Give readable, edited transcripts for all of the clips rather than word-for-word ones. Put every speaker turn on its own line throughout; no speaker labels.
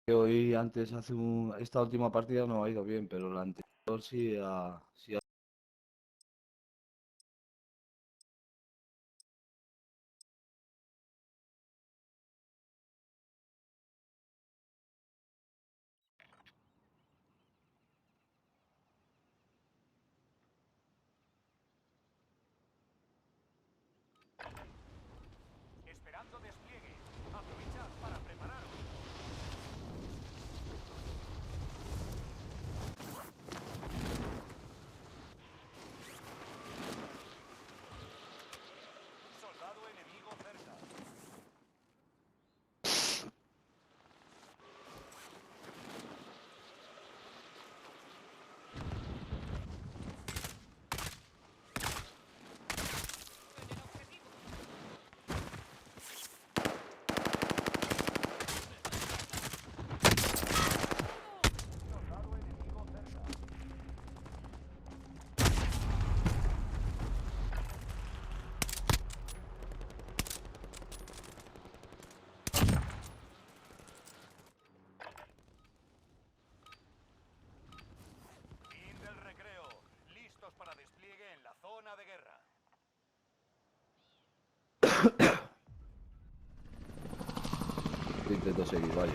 Que hoy antes, esta última partida no ha ido bien, pero la anterior sí.
Esperando despliegue. Aprovechad para prepararos. Soldado enemigo cerca. Soldado enemigo cerca. Fin del recreo. Listos para despliegue en la zona de guerra.
Intento seguir, vaya.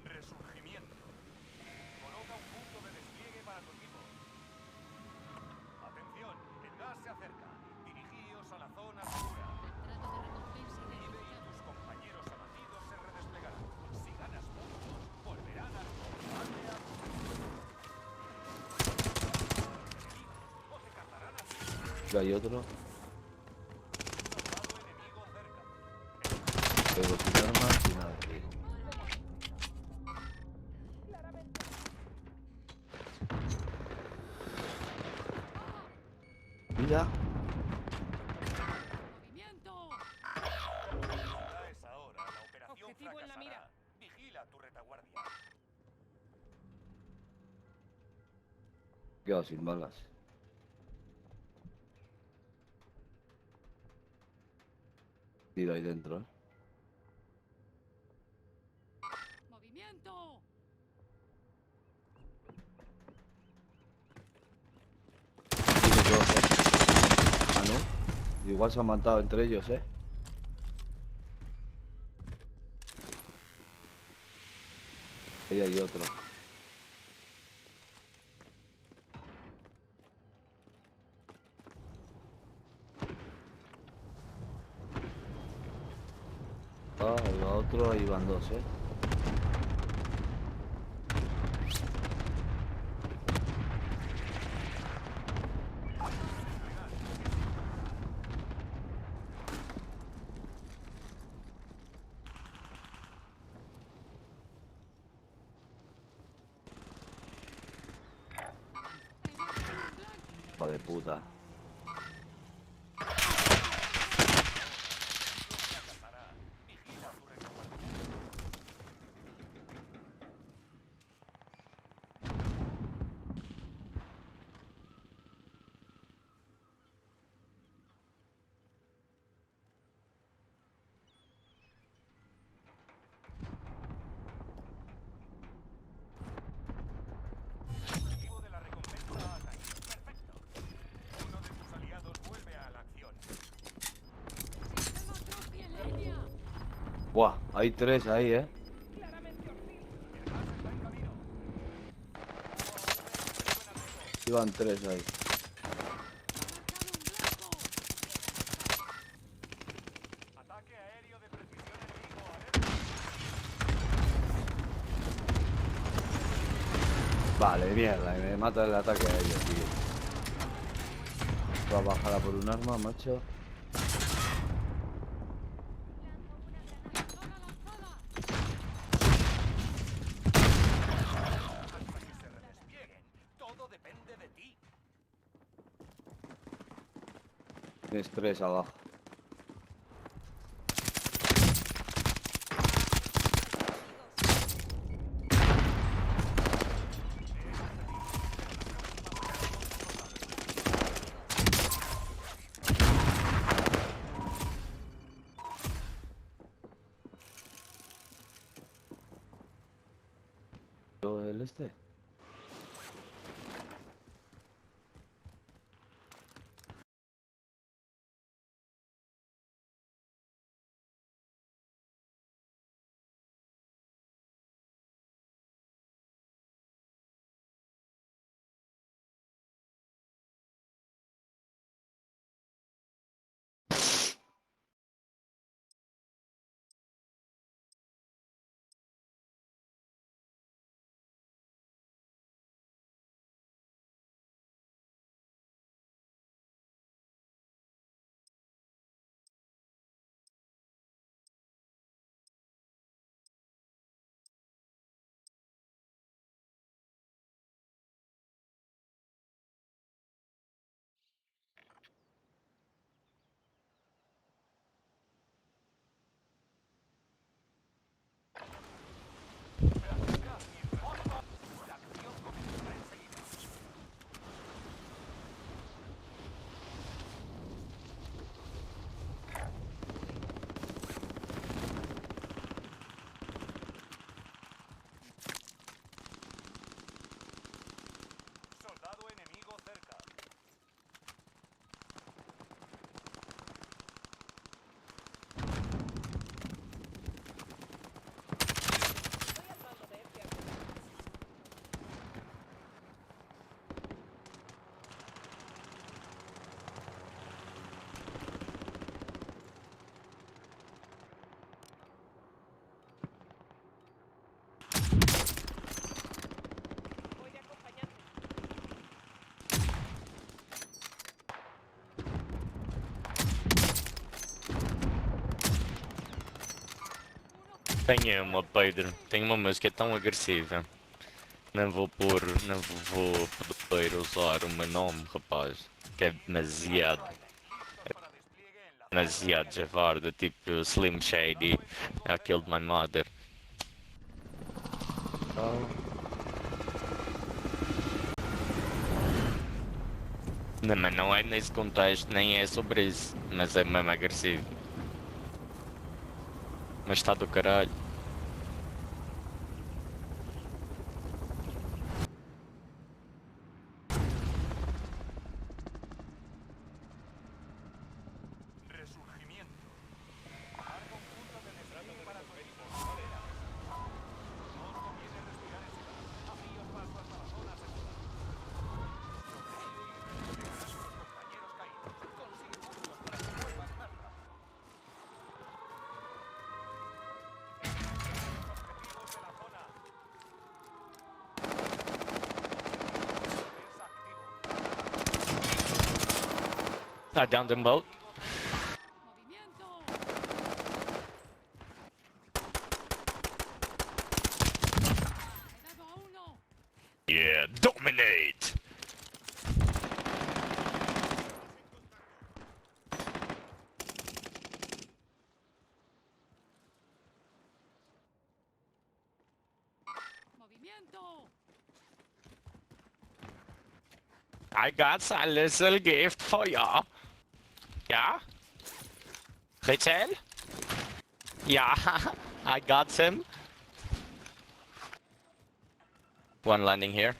Resurgimiento. Coloca un punto de despliegue para tu equipo. Atención, el gas se acerca. Dirigíos a la zona segura. Vive y tus compañeros abatidos se redesplegarán. Si ganas puntos, volverán al combate a enemigos o te cazarán a ti.
Que hay otro,
Soldado enemigo cerca.
pero sin armas, sin nada, tío. Mira,
Ya es ahora. La operación
Objetivo en la mira.
fracasará. Vigila tu retaguardia.
quedado sin balas. Tiro ahí dentro, ¿eh?
¡Movimiento!
Tiene dos, ¿eh? Ah, no. Igual se han matado entre ellos, ¿eh? Ahí hay otro. Ah, el otro, ahí van dos, ¿eh? Hijo de puta.
Fracasará. Vigila tu retaguardia. Objetivo de la recompensa ataque. Perfecto. Uno de tus aliados vuelve a la acción.
¡Sistema Trophy en línea!
Buah, hay tres ahí, ¿eh?
¡Claramente hostil!
El gas está en camino.
Iban tres ahí.
¡Ha marcado un blanco!
Ataque aéreo de precisión enemigo. Alerta.
Vale, mierda, me mata el ataque a ellos, tío. Va a bajar a por un arma, macho.
¡Granada lanzada!
Hasta que se redesplieguen. Todo depende de ti.
Tienes 3 abajo. ¿El este?
Soldado enemigo cerca.
Estoy al mando de este avión. Voy de acompañante.
Tenho uma Pedro, tenho uma música tão agressiva. Não vou pôr, não vou poder usar o meu nome, rapaz. Que é demasiado,
Para despliegue en la
demasiado javarda, tipo Slim Shady, I killed my mother.
Ah,
Não, mas não é nesse contexto, nem é sobre isso, mas é mesmo agressivo. Mas está do caralho.
resurgimiento. Marca un punto de despliegue para tu equipo. Adelante. No os conviene respirar en ciudad. Abríos paso hasta la zona segura. Sobrevive y redesplegarás a tus compañeros caídos. Consigue puntos para que vuelvas más rápido. Objetivos de la zona. Defensa activo.
I downed them both.
¡Movimiento! ¡He dado a uno!
Yeah, dominate!
¡Movimiento!
I got a little gift for ya. Yeah? Rachel? Yeah, I got him. One landing here.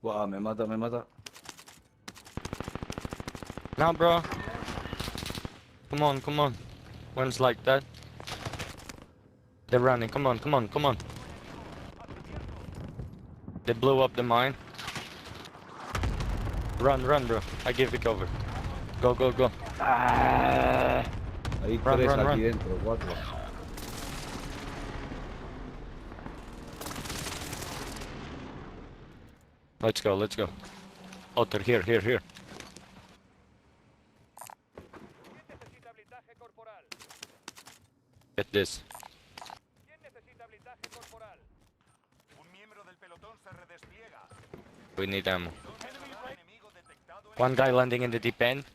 buah, me mata, me mata.
No, bro. Come on, come on. One's like that. They're running. Come on, come on, come on. They blew up the mine. Run, run, bro. I give the cover. Go, go, go.
Hay
Run,
3
run,
aquí
run.
dentro, 4.
Let's go, let's go. Otter, here, here, here.
¿Quién necesita blindaje corporal?
Get this.
¿Quién necesita blindaje corporal? despliega.
We need ammo.
Enemigo detectado en
One guy landing in the deep end.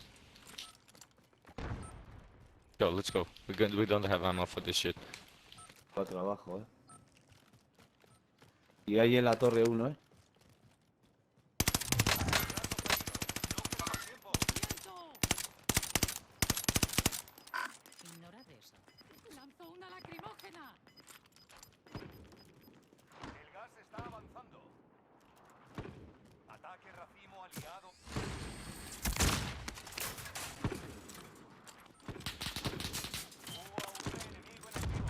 Go, let's go. We don't have ammo for this shit.
4 abajo, Y ahí en la torre uno,
¡Movimiento! Ignorad eso. ¡Lanzó una lacrimógena!
El gas está avanzando. Ataque racimo aliado. UAV enemigo en activo.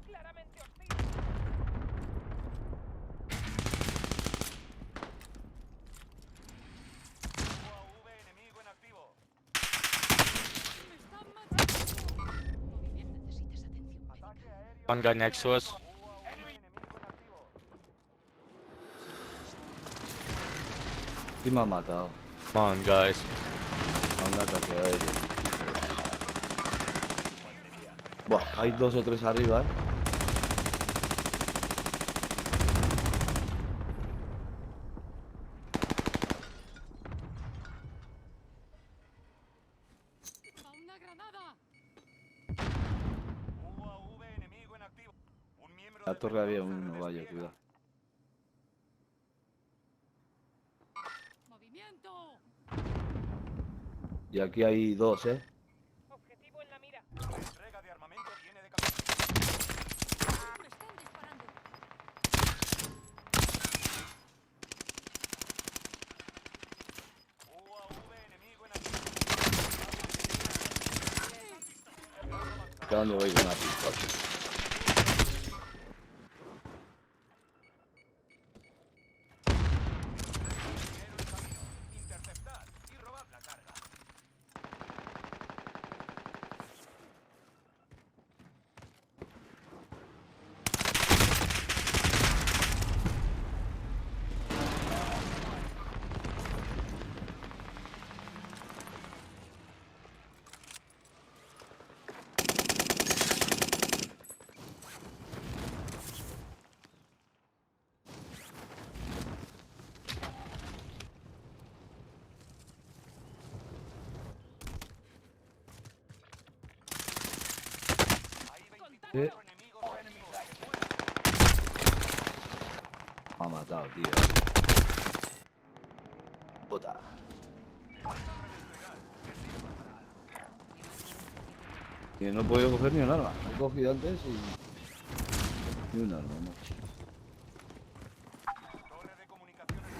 Claramente hostil. UAV enemigo en activo.
¡Me están matando! Muy bien, necesitas atención médica.
Ataque aéreo.
One guy next to us.
UAV enemigo en activo.
Sí me ha matado.
Come on, guys.
A un ataque aéreo. Buah, hay 2 o 3 arriba,
¡Va una granada!
UAV enemigo en activo. Un miembro
La
del
torre había
pelotón se
uno, vaya,
redespliega.
cuidado.
¡Movimiento!
Y aquí hay 2,
Objetivo en la mira.
La entrega de armamento viene de camino.
¡Me están disparando!
UAV enemigo en activo.
¿A dónde voy con la pistola?
Ligero en camino. Interceptad y robad la carga. Hay 24
¿Eh?
enemigos activos.
Me ha matado, tío. Puta. Y no he podido coger ni un arma. He cogido antes y... Ni un arma, macho.
Torre de comunicaciones.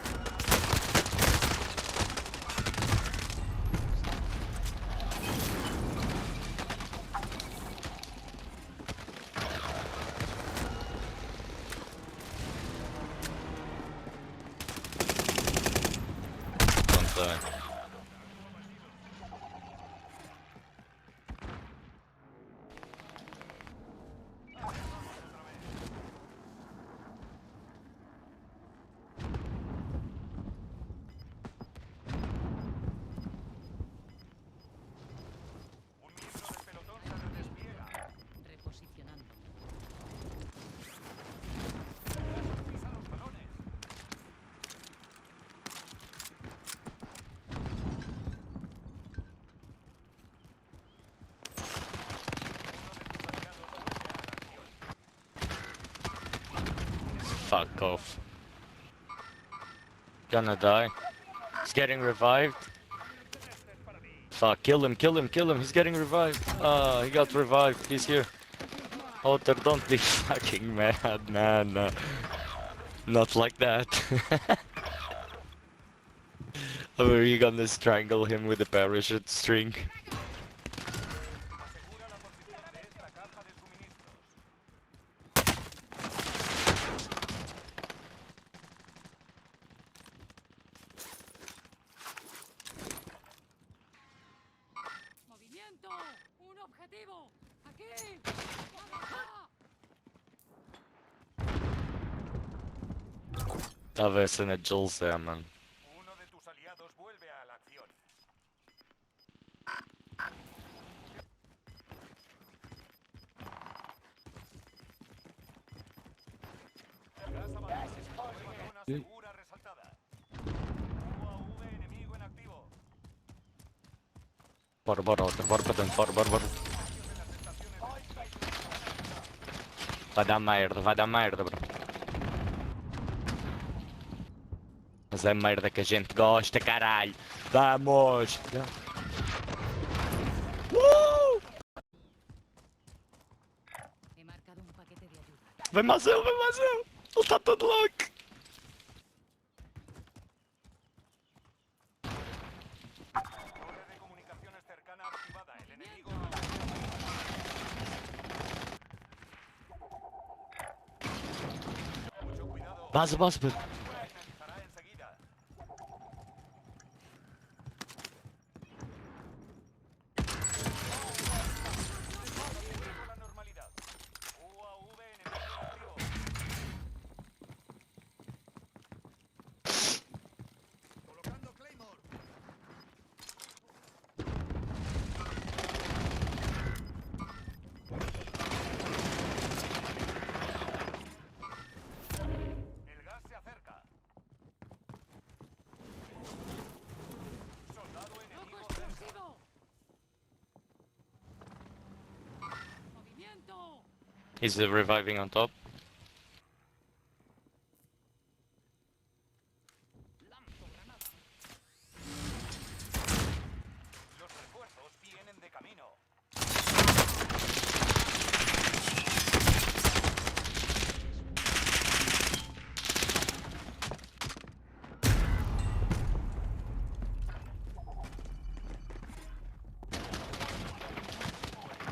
Don't die.
Un miembro del pelotón se redespliega.
Reposicionando.
Pisa los balones.
Fuck off. Gonna die. He's getting revived. Fuck, kill him, kill him, kill him. He's getting revived. Ah, he got revived. He's here. Otter, don't be fucking mad, man. Not like that. Or are you gonna strangle him with a parachute string?
Asegura la posición de esta caja de suministros.
¡Movimiento! ¡Un objetivo! ¡Aquí! ¡Avanza!
Dawaj syna Julesa, man.
Uno de tus aliados vuelve a la acción. Nueva zona
Sí.
segura resaltada. UAV enemigo en activo.
Bora. Vai dar merda, bro. Mas é merda que a gente gosta, caralho. Vamos!
He marcado un paquete de ayuda.
Vem mais eu! Ele está todo louco!
Torre de comunicaciones cercana activada. El enemigo no mucho cuidado.
Base.
Finalizará enseguida. Vuelvo a la normalidad. UAV enemigo en activo. Colocando Claymore. El gas se acerca. Soldado
¡Ojo
enemigo cerca.
explosivo! ¡Movimiento!
He's reviving on top.
Lanzo granada. Los refuerzos vienen de camino.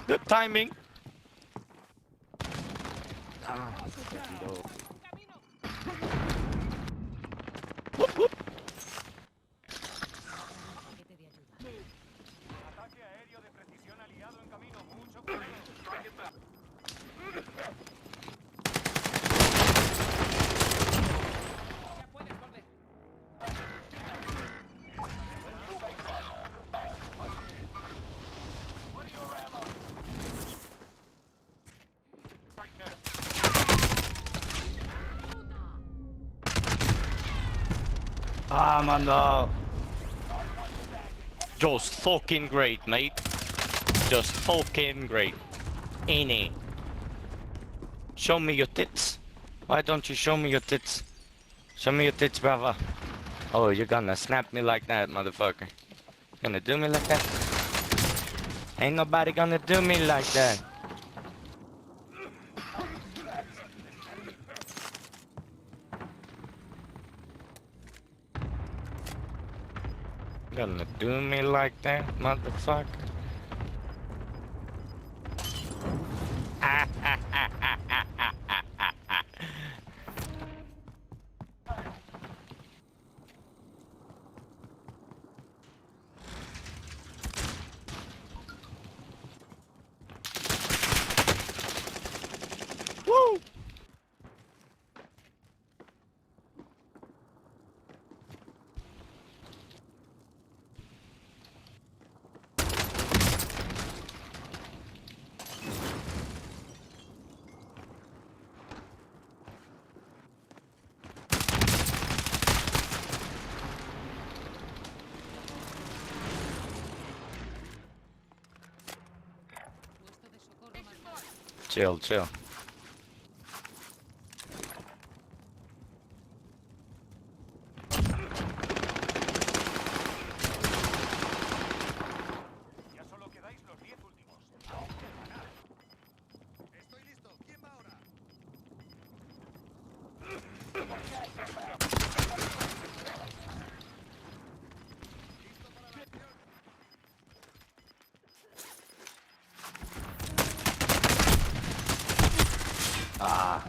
Good timing!
Ah, se tiró.
Paquete de ayuda.
Ataque aéreo de precisión aliado en camino. Mucho cuidado. Ya puedes volver.
Ah, mano.
Just fucking great, mate. Just fucking great. Any. Show me your tits. Why don't you show me your tits? Show me your tits, brother. Oh, you're gonna snap me like that, motherfucker. Gonna do me like that? Ain't nobody gonna do me like that. Gonna do me like that, motherfucker. Woo!
Puesto de socorro marcado.
Chill.
Ya solo quedáis los 10 últimos. Estoy listo. ¿Quién va ahora? ¿Listo para la acción?
Ah.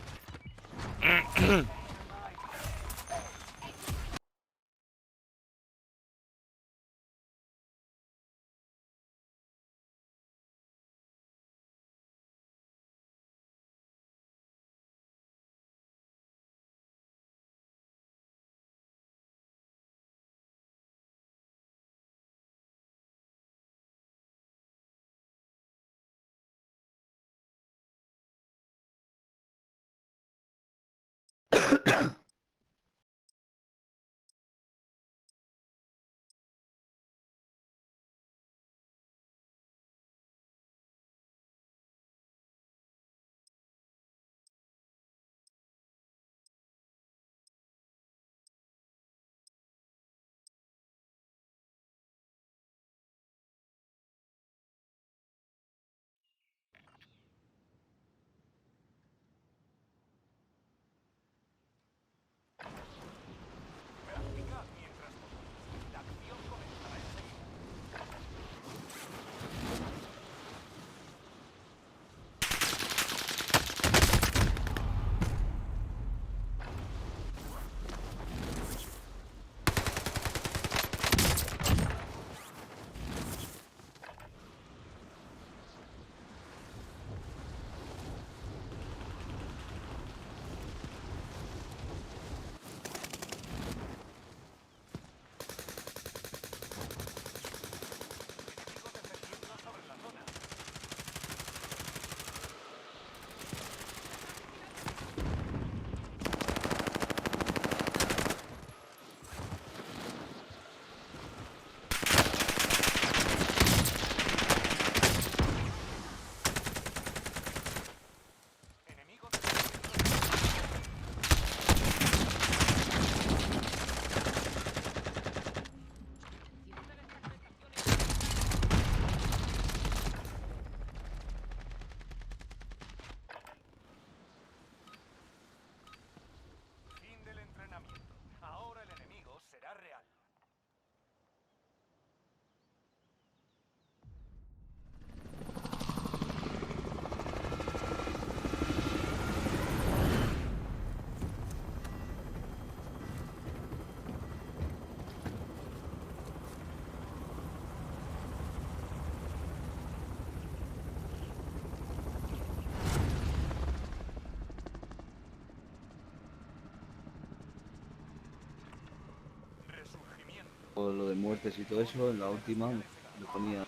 de muertes y todo eso, en la última me ponía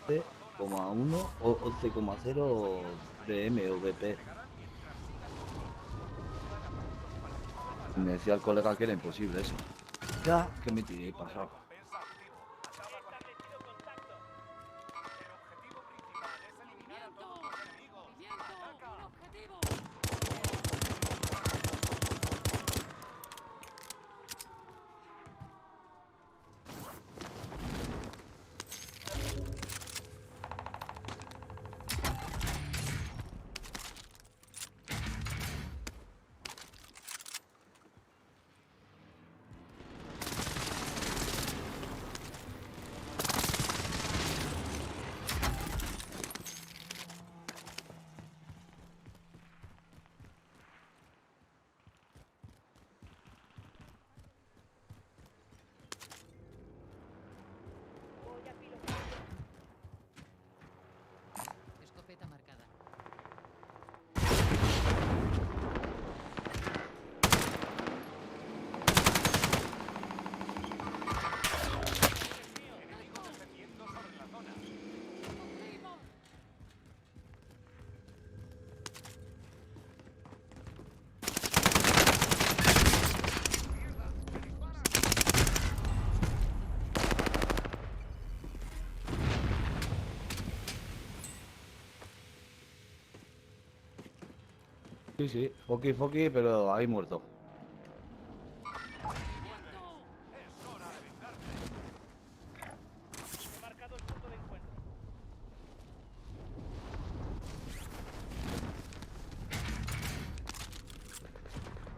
11,1 o 11,0 DM o BP. Y me decía el colega que era imposible eso. Ya, que me tiré pasado.
Establecido contacto. El objetivo principal es eliminar a todos los enemigos.
¡Movimiento! ¡Un objetivo! Escopeta marcada.
Enemigos descendiendo sobre la zona.
¡Objetivo!
Sí, sí, Foki, pero ahí muerto.
¡Movimiento!
Es hora de vengarse. He marcado el punto de encuentro.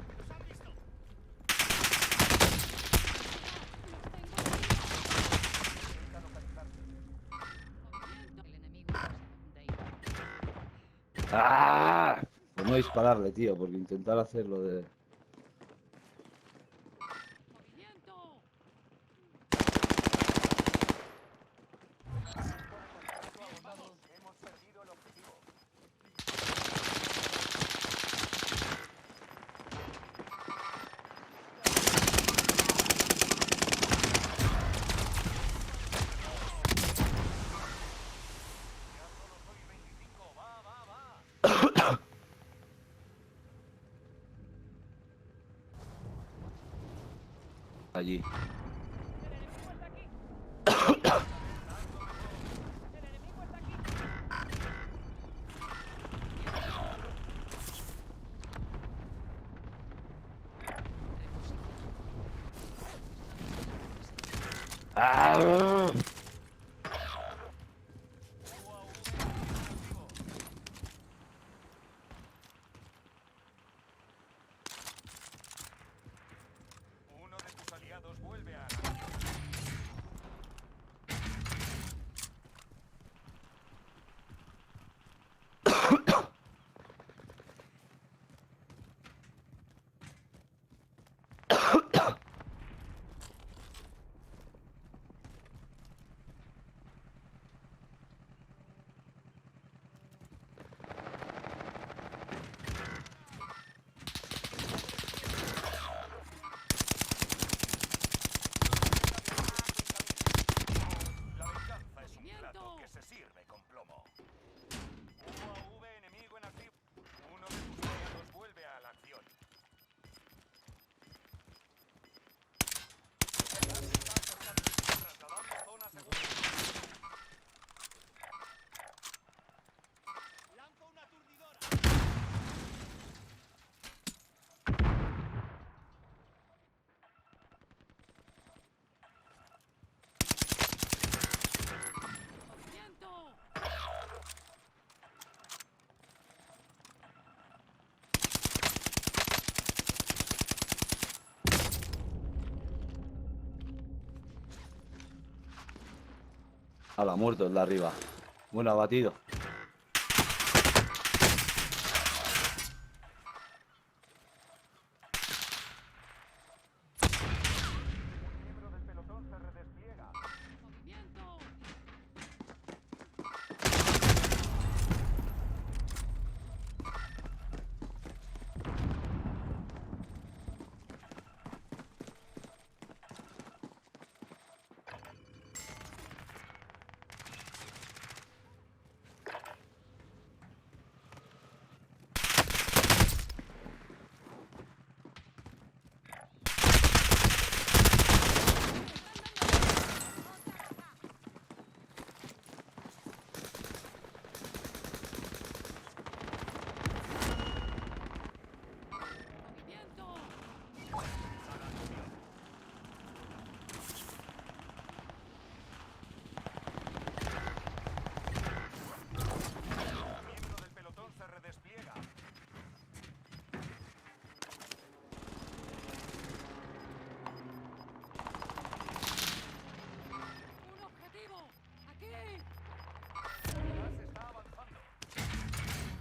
¡Nos han visto!
¡Los tengo aquí! ¡Movimiento! El enemigo de ahí.
¡Ah! Pues no dispararle, tío, porque intentar hacerlo de...
¡Movimiento!
Hemos perdido el objetivo. Ya solo soy 25. Va.
allí.
El enemigo está aquí. El enemigo está aquí.
¡Ah!
Uno de tus aliados vuelve a la acción. La venganza es un plato que se sirve con plomo. UAV enemigo en activo. Uno de tus aliados vuelve a la acción. Trasladando zona segura. Lanzo una aturdidora.
¡Movimiento!
A la muerto, el de arriba. Bueno, abatido.
Un miembro del pelotón se redespliega.
¡Movimiento!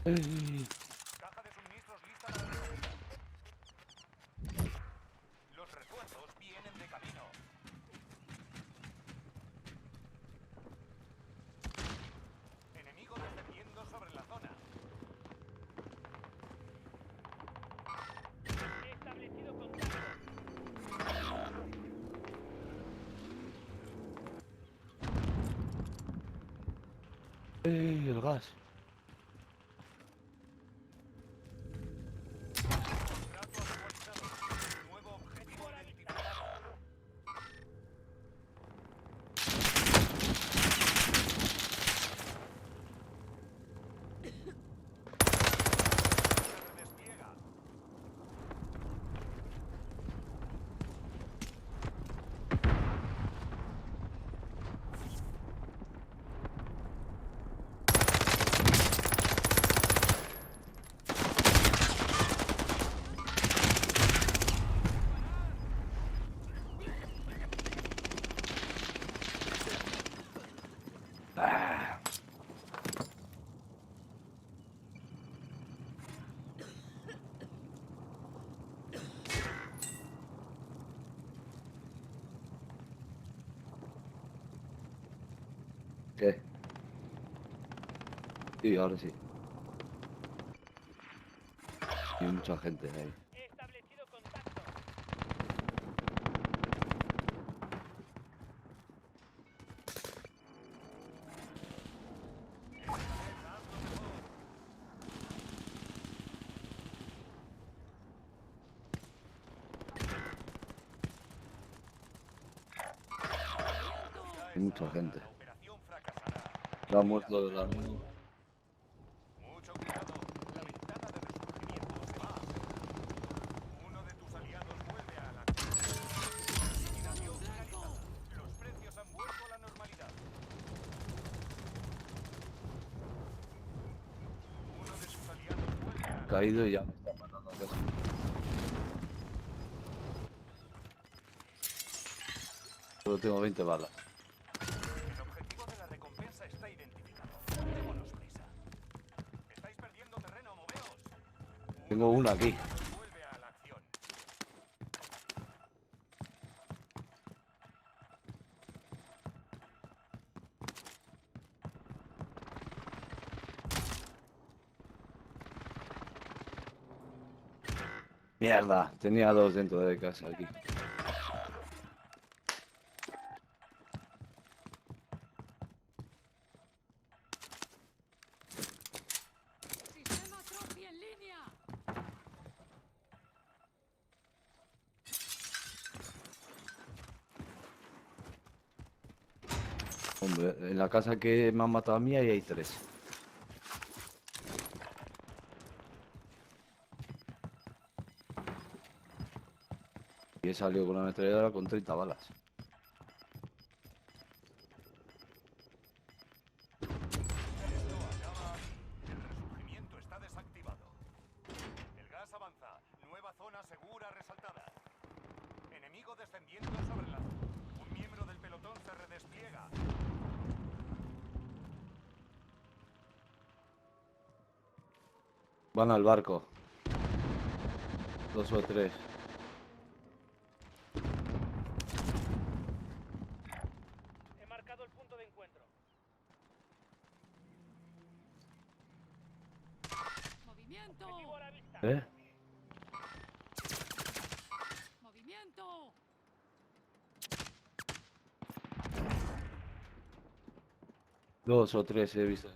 Caja de suministros lista para recogida. Los refuerzos vienen de camino. Enemigo descendiendo sobre la zona. He establecido contacto.
El gas.
Trato actualizado. Nuevo objetivo identificado. Se despliega.
Ah. ¿Qué? Sí, ahora sí. Hay mucha gente ahí.
He establecido contacto.
Hay mucha gente.
La operación fracasará.
Se ha muerto de la luz.
Mucho cuidado. La ventana de resurgimiento se va. Uno de tus aliados vuelve a la liquidación finalizada. Los precios han vuelto a la normalidad. Uno de tus aliados vuelve a la
Caído y ya me está matando casi. Solo tengo 20 balas.
El objetivo de la recompensa está identificado. Démonos prisa. Estáis perdiendo terreno, moveos.
Tengo una aquí.
Vuelve a la acción.
Mierda, tenía dos dentro de casa aquí.
Sistema Trophy en línea.
Hombre, en la casa que me han matado a mí ahí hay 3. Y he salido con una ametralladora con 30 balas.
Esto acaba aquí. El resurgimiento está desactivado. El gas avanza. Nueva zona segura resaltada. Enemigo descendiendo sobre la... Un miembro del pelotón se redespliega.
Van al barco. 2 o 3.
He marcado el punto de encuentro.
Movimiento.
Objetivo a la vista.
¿Eh?
Movimiento.
Dos o 3 he visto.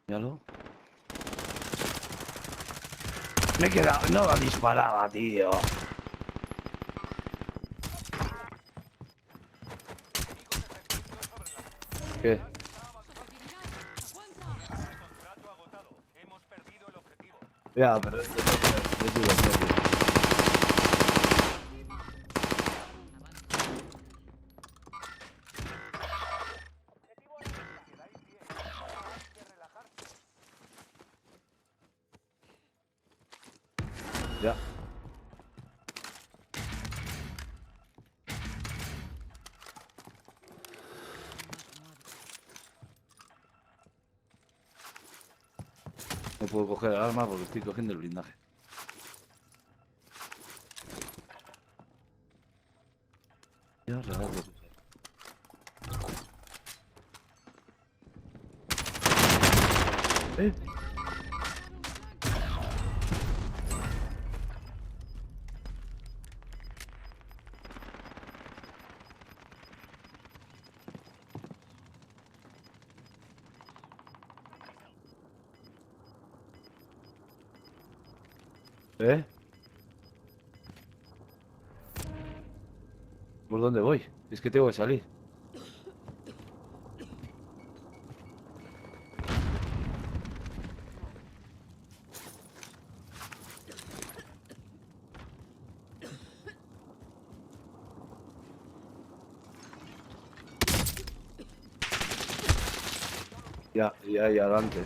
Míralo. Me he quedado. No la disparaba, tío. ¿Qué?
Posibilidad. Aguanta.
Contrato agotado. Hemos perdido el objetivo.
Ya, pero esto es duro.
Objetivo a la vista. Quedáis bien. Hay que relajarse.
Ya. No puedo coger el arma porque estoy cogiendo el blindaje. Ya, regalo. ¿Eh? ¿Eh? ¿Por dónde voy? Es que tengo que salir. Ya, ahí adelante.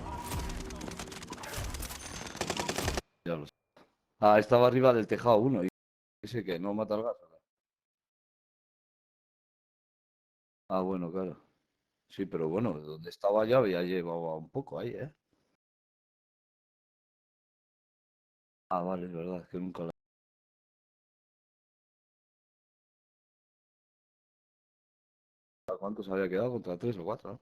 Ya lo sé. Ah, estaba arriba del tejado uno. Y ese que no mata al gato. Ah, bueno, claro. Sí, pero bueno, donde estaba ya había llevado un poco ahí, ¿eh? Ah, vale, es verdad, es que nunca la... ¿A cuántos había quedado? Contra 3 o 4, ¿no?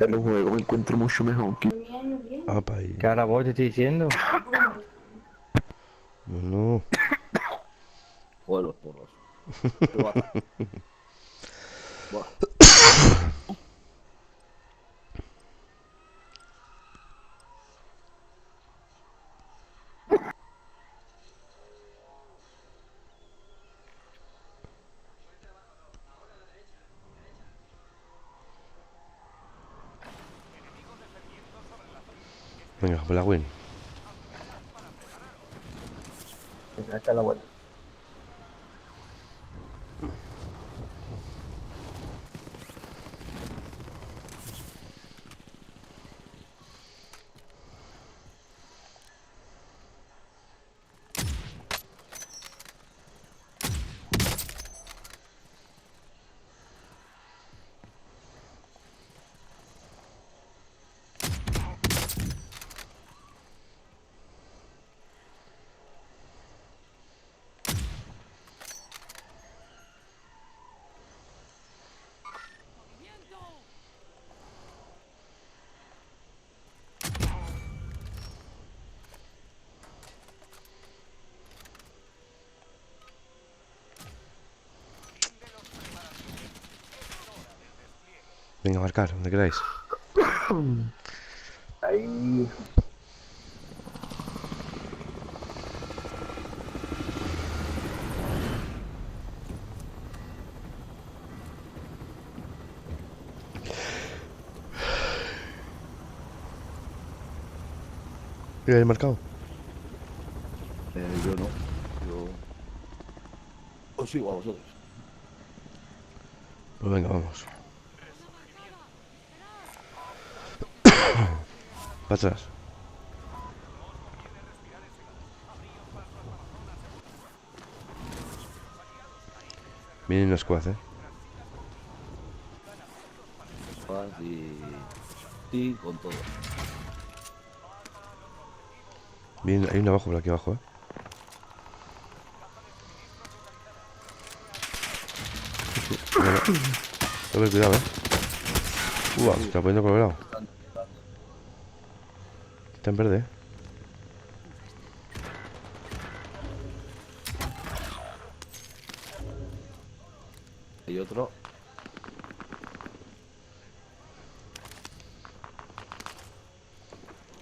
En los juegos me encuentro mucho mejor que... Apa, ahí.
¿Qué ahora vos te estoy diciendo?
No,
Joder, los porros. Qué guata. Buah.
venga, por la win.
Venga, echa la vuelta.
Venga, marcar, donde queráis.
Ahí.
Mira, he marcado.
Yo no. Yo... Os sigo a vosotros.
Pues venga, vamos. Para atrás. Viene una squad,
Paz y con todo.
Viene, hay una abajo, por aquí abajo, Cuidado, cuidado, Uah, se está poniendo colorado. Está en verde,
Y otro.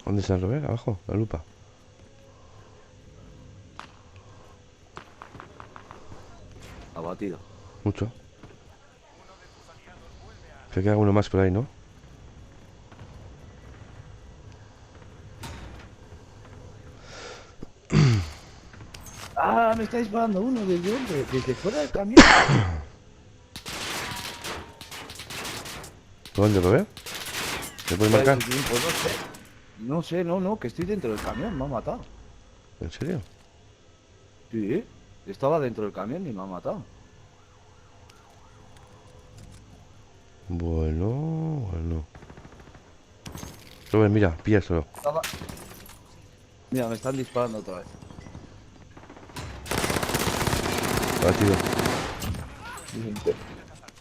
¿Dónde está el Robert? Abajo, la lupa.
Abatido.
Mucho. Se queda uno más por ahí, ¿no?
Ah, me está disparando uno desde dónde, desde fuera del camión.
¿Por dónde, Robert? ¿Me puedes marcar?
Pues no sé. No sé, no, que estoy dentro del camión, me ha matado.
¿En serio?
Sí, estaba dentro del camión y me ha matado.
Bueno. Robert, mira, píllaselo.
Mira, me están disparando otra vez.
Batido,
Siguiente.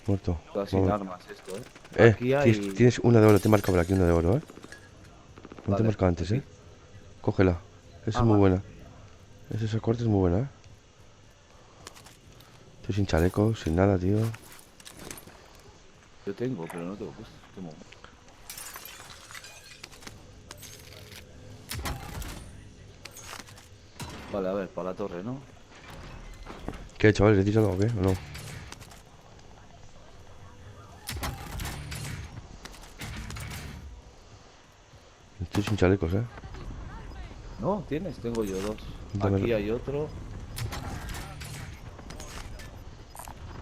muerto.
Está sin
Vamos.
armas esto, Aquí hay...
Tienes una de oro, te he marcado por aquí una de oro, ¿eh? No te he
Vale,
marcado antes,
aquí.
¿eh? Cógela. Esa
Ah,
es muy
vale.
buena. Esa corte es muy buena, ¿eh? Estoy sin chaleco, sin nada, tío.
Yo tengo, pero no tengo puesto. Tomo. Vale, a ver, para la torre, ¿no?
¿Qué, chavales? ¿Decís algo o qué? ¿O no? Estoy sin chalecos, ¿eh?
No, tienes, tengo yo dos.
Dámelo.
Aquí hay otro.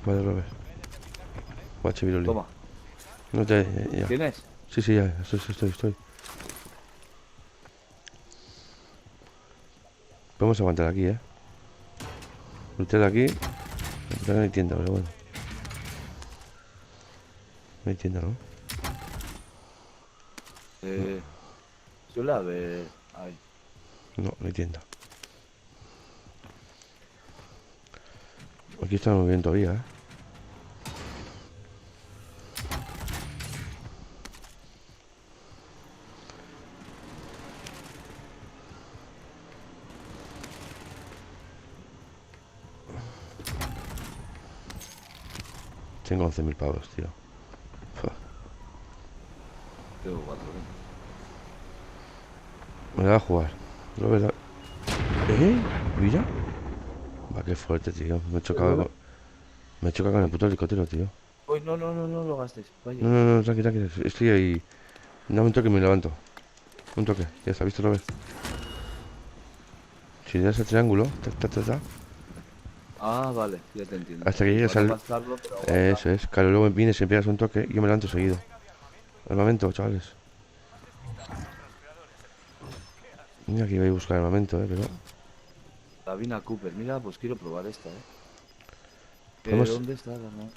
Vale, Robert. Guache, Viruli.
Toma,
No te... ya.
¿tienes?
Sí, ya. Estoy. Podemos aguantar aquí, ¿eh? Usted aquí. No hay tienda, pero bueno. No hay tienda, ¿no?
Suele haber... Ay,
No hay tienda. Aquí estamos muy bien todavía, ¿eh? Tengo 11.000 pavos, tío. Fua.
tengo cuatro.
Me la voy a jugar. Robert, ¿eh? ¿Mira? Va, qué fuerte, tío. Me he chocado con el puto helicóptero, tío.
Uy, no lo gastes. Vaya.
No, tranqui. Estoy ahí. Dame un toque y me levanto. Un toque. Ya está, ¿visto, Robert? Si le das al triángulo, ta.
Ah, vale, ya te entiendo.
Hasta que llegues
Para
al...
no gastarlo, pero aguanta.
Eso es. Claro, luego vienes y me pegas un toque y yo me levanto seguido. Armamento, chavales. Mira que iba a buscar armamento, pero...
La Vina Cooper, mira, pues quiero probar esta,
Podemos-
¿Dónde está la no?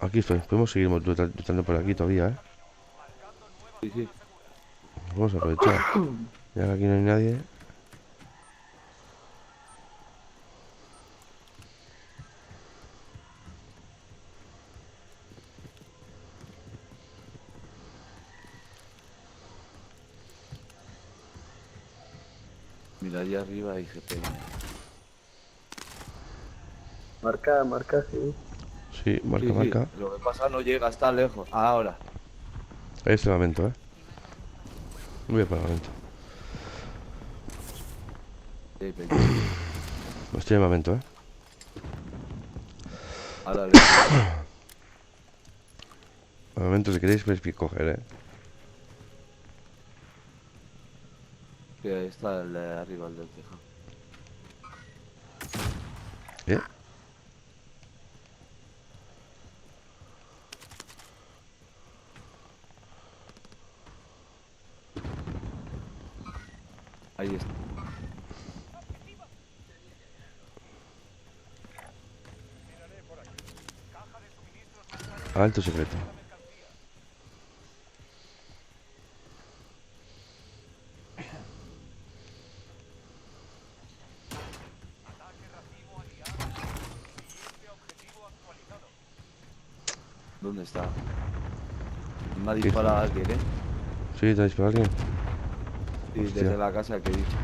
Aquí estoy. Podemos seguir lutando por aquí todavía, ¿eh?
Sí.
Vamos a aprovechar. Ya que aquí no hay nadie.
Mira, allá arriba hay GP.
Marca, sí.
Sí, marca.
Lo que pasa no llega, está lejos. Ahora.
Este armamento, ¿eh? Voy a por armamento.
Sí, pero-
Estoy en armamento, ¿eh?
Ahora le...
Armamento, si queréis, podéis coger, ¿eh?
Que está el de arriba, el del tejado.
¿Eh?
Ahí está.
Alto secreto.
¿Dónde está? Me ha disparado alguien,
Sí, ¿te ha disparado alguien?
Sí,
Hostia.
desde la casa que he dicho.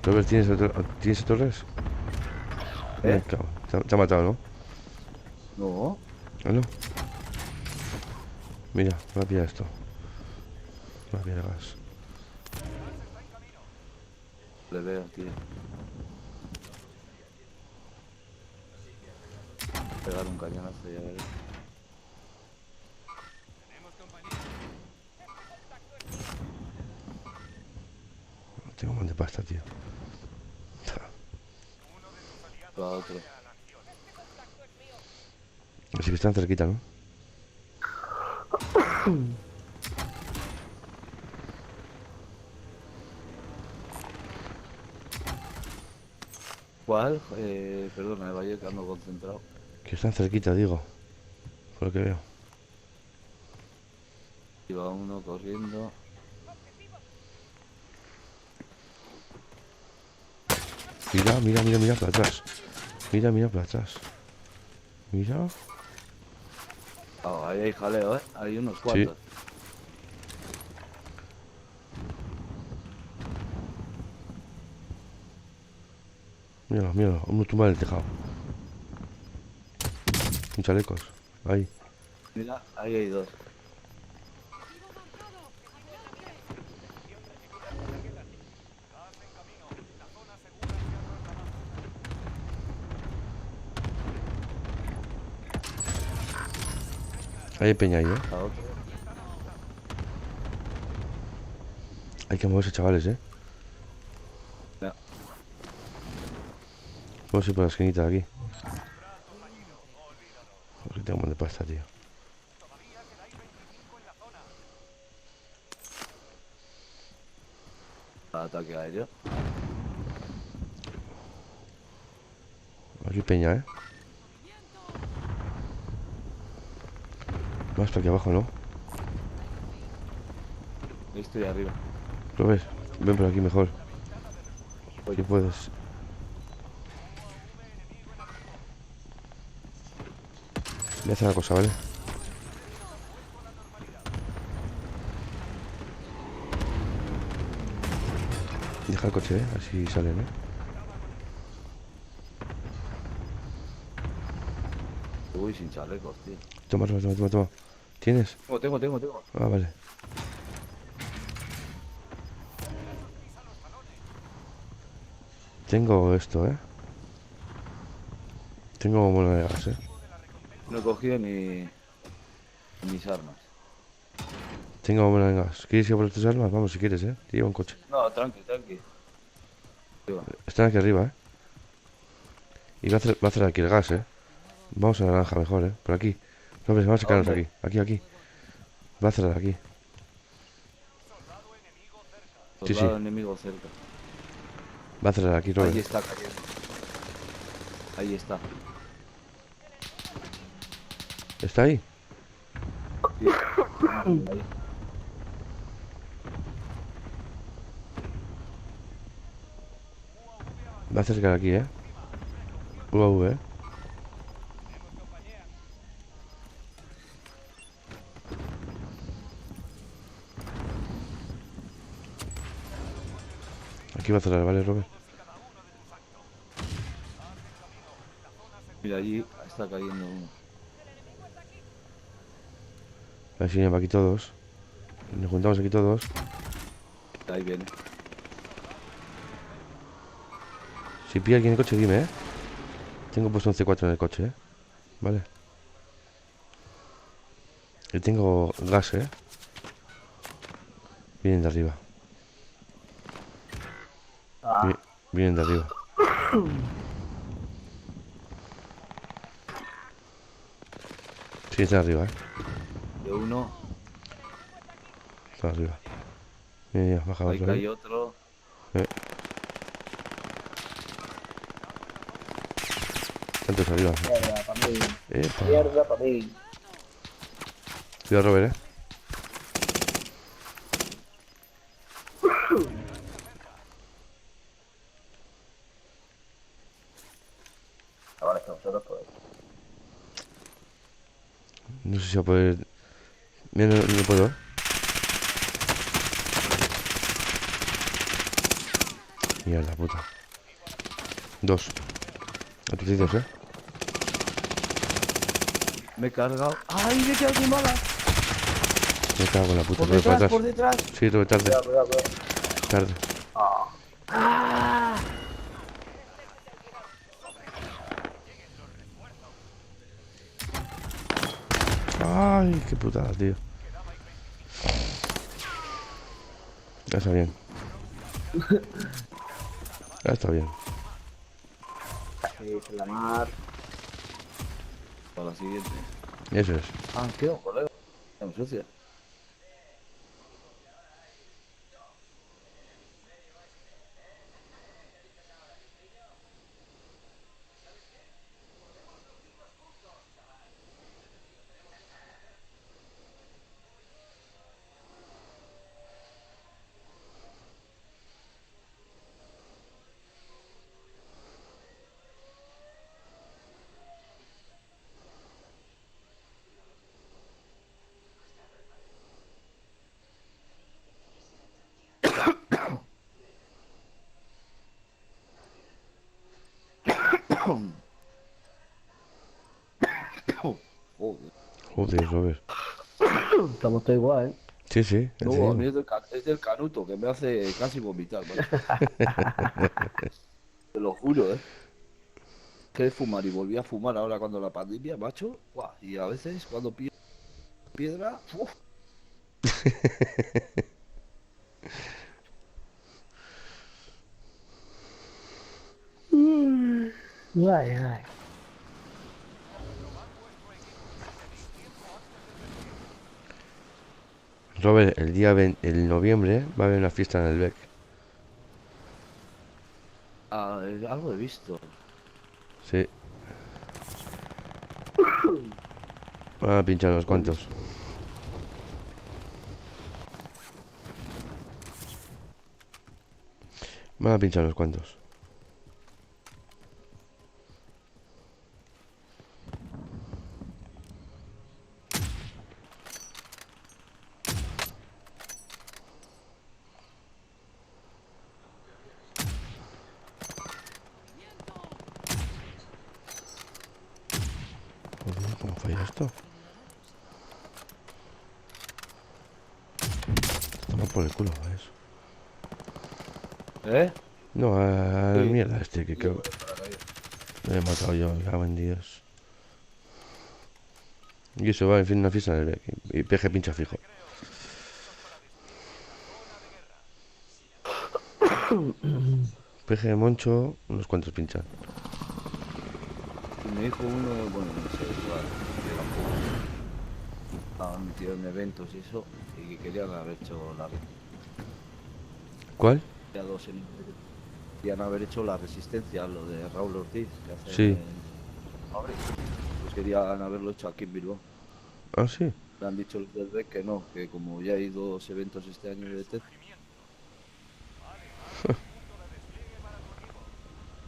Robert, ¿tienes torres? Claro, te ha matado, ¿no?
No.
¿Ah, no? Mira, voy a pillar esto. Voy a pillar gas.
Le veo, tío. Pegar un cañonazo y a ver.
Tengo un montón de pasta, tío.
A otro.
Así que están cerquita, ¿no?
¿Cuál? Perdona, vaya que ando concentrado.
Que están cerquita, digo. Por lo que veo.
Iba uno corriendo.
Mira, mira, mira, mira para atrás. Mira, mira para atrás. Mira.
Ah, ahí hay jaleo, ¿eh? Hay unos
Sí.
cuantos.
Míralo, míralo. Uno tumba en el tejado. Sin chalecos. Ahí.
Mira, ahí hay dos.
Objetivo marcado. Adelante.
Gas en camino. La zona segura se ha trasladado.
Ahí hay peña ahí,
La otra.
Hay que moverse, chavales,
Ya.
Vamos a ir por la esquinita de aquí. Porque tengo un montón de pasta, tío.
Todavía quedáis 25 en la zona.
Ataque aéreo.
Aquí hay peña,
Movimiento.
Más para aquí abajo, ¿no?
Estoy arriba.
¿Lo ves? Ven por aquí mejor.
Voy.
Si puedes. Voy a hacer una cosa, ¿vale? Deja el coche, así salen,
Uy, sin chalecos, tío.
Toma, toma, toma, toma, toma. ¿Tienes?
Tengo.
Ah, vale. Tengo esto, Tengo mono de gas,
No he cogido ni mis armas.
Tengo mono de gas. ¿Quieres ir a por tus armas? Vamos, si quieres, Te llevo un coche.
No, tranqui. Arriba.
Están aquí arriba, Y va a hacer aquí el gas, Vamos a la naranja mejor, Por aquí. No, vamos a sacarnos
¿Dónde?
aquí. Aquí. Va a cerrar aquí. Sí,
Soldado
sí.
enemigo cerca.
Va a cerrar aquí, Robert.
Ahí está cayendo. Ahí está.
¿Está ahí?
Sí. Ahí.
Va a acercar aquí, UAV, Aquí va a cerrar, ¿vale, Robert?
Mira, allí está cayendo uno.
A ver si vienen para aquí todos. Nos juntamos aquí todos.
Ahí viene.
Si pilla alguien el coche, dime, Tengo puesto un C4 en el coche, Vale. Y tengo gas, Vienen de arriba. Vi- Vienen de arriba. Sí, están arriba,
De uno.
Están arriba. Mira, baja
Ahí
otro
cae
ahí.
otro.
Tantos arriba.
Mierda, para mí.
Epa.
Mierda, para mí.
Cuidado, Robert,
Ahora estamos solos, pues.
No sé si va a poder... Mira, no puedo, Mierda, puta. Dos. Atrocitos,
Me he cargado. ¡Ay, me he quedado sin balas!
Me cago en la puta.
Por
Robert, para
detrás,
atrás.
por detrás.
Sí, Robert, tarde.
Cuidado.
Tarde. Ay, qué putada, tío. Ya está bien. Ya está bien.
Sí, es la mar.
Para la siguiente.
Eso es.
Ah, queda un colega. Me sucia.
Joder, Robert.
Estamos todos igual, ¿eh?
Sí, sí, ya te
No, a mí
digo.
es del canuto, que me hace casi vomitar, macho. Te lo juro, ¿eh? Que de fumar y volví a fumar ahora cuando la pandemia, macho. Buah, y a veces cuando pillo piedra, uf,
Ay, ay.
Robert, el noviembre va a haber una fiesta en el BEC.
algo he visto.
Sí, van a pinchar unos
Algo he
cuantos.
visto.
Van a pinchar unos cuantos. Joder, ¿cómo falla esto? Toma por el culo, eso.
¿Eh?
No, a la
Sí.
mierda este que
Yo
creo
con el paracaídas.
me he matado yo, me cago en Dios. Y eso va, en fin, una fiesta en el BEC. Y PG pincha fijo. PG Moncho, unos cuantos pinchan.
Y me dijo uno, bueno, no sé, igual, que tampoco estaban metidos en eventos y eso, y que querían haber hecho
¿Cuál?
ya dos en querían haber hecho la resistencia, lo de Raúl Ortiz, que hacen
Sí.
en Madrid. Pues querían haberlo hecho aquí en Bilbao.
Ah, sí.
Le han dicho los del BEC que no, que como ya hay dos eventos este año de TED,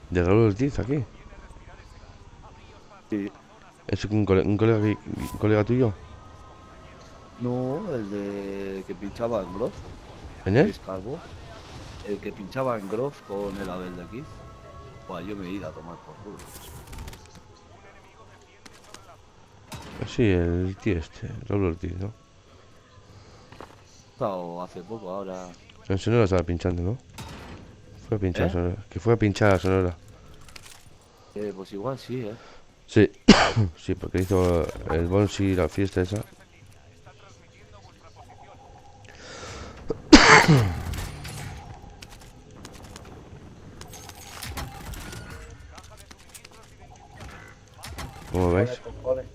De Raúl Ortiz, aquí.
sí.
¿Es un colega, un colega tuyo?
No, el de que pinchaba en Groff,
¿En él?
Luis Calvo, el que pinchaba en Groff con el Abel de aquí. Pues yo me he ido a tomar por culo.
Sí, el tío este, Raúl Ortiz, ¿no?
He estado hace poco ahora.
En Sonora estaba pinchando, ¿no? Fue a pinchar a
¿Eh?
Sonora. Que fue a pinchar a Sonora.
Pues igual sí, ¿eh?
Sí, sí, porque hizo el Bonsi, la fiesta esa. ¿Cómo
Joder,
veis?
cojones.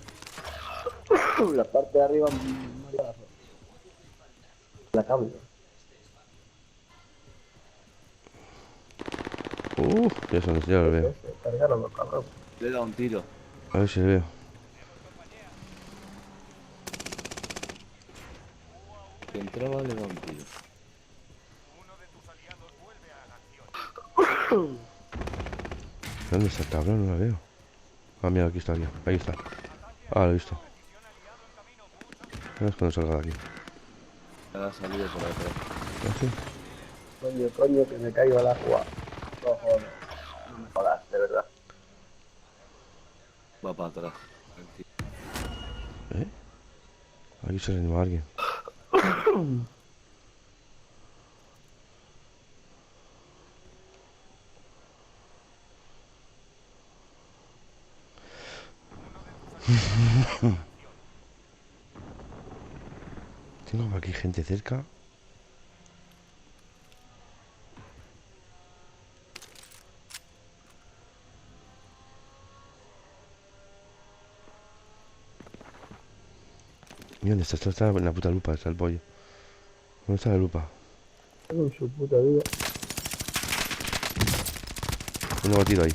La parte de arriba no llega la cable.
Ya lo veo.
Cargaron los cabrones.
Le he dado un tiro.
A ver si lo veo.
Que entraba, le he dado un tiro.
¿Dónde está el cabrón? No lo veo. Ah, mira, aquí está, tío. Ahí está. Ah, lo he visto. A ver cuando salga de aquí.
Ya ha salido por atrás.
¿Ah, sí?
Coño, que me caigo al agua. Cojones. No me jodas, de verdad.
Va para atrás.
¿Eh? Aquí se reanima alguien. Tengo por aquí gente cerca. Mira dónde está, está en la puta lupa, está el pollo. ¿Dónde está la lupa?
Con su puta vida.
Uno batido ahí.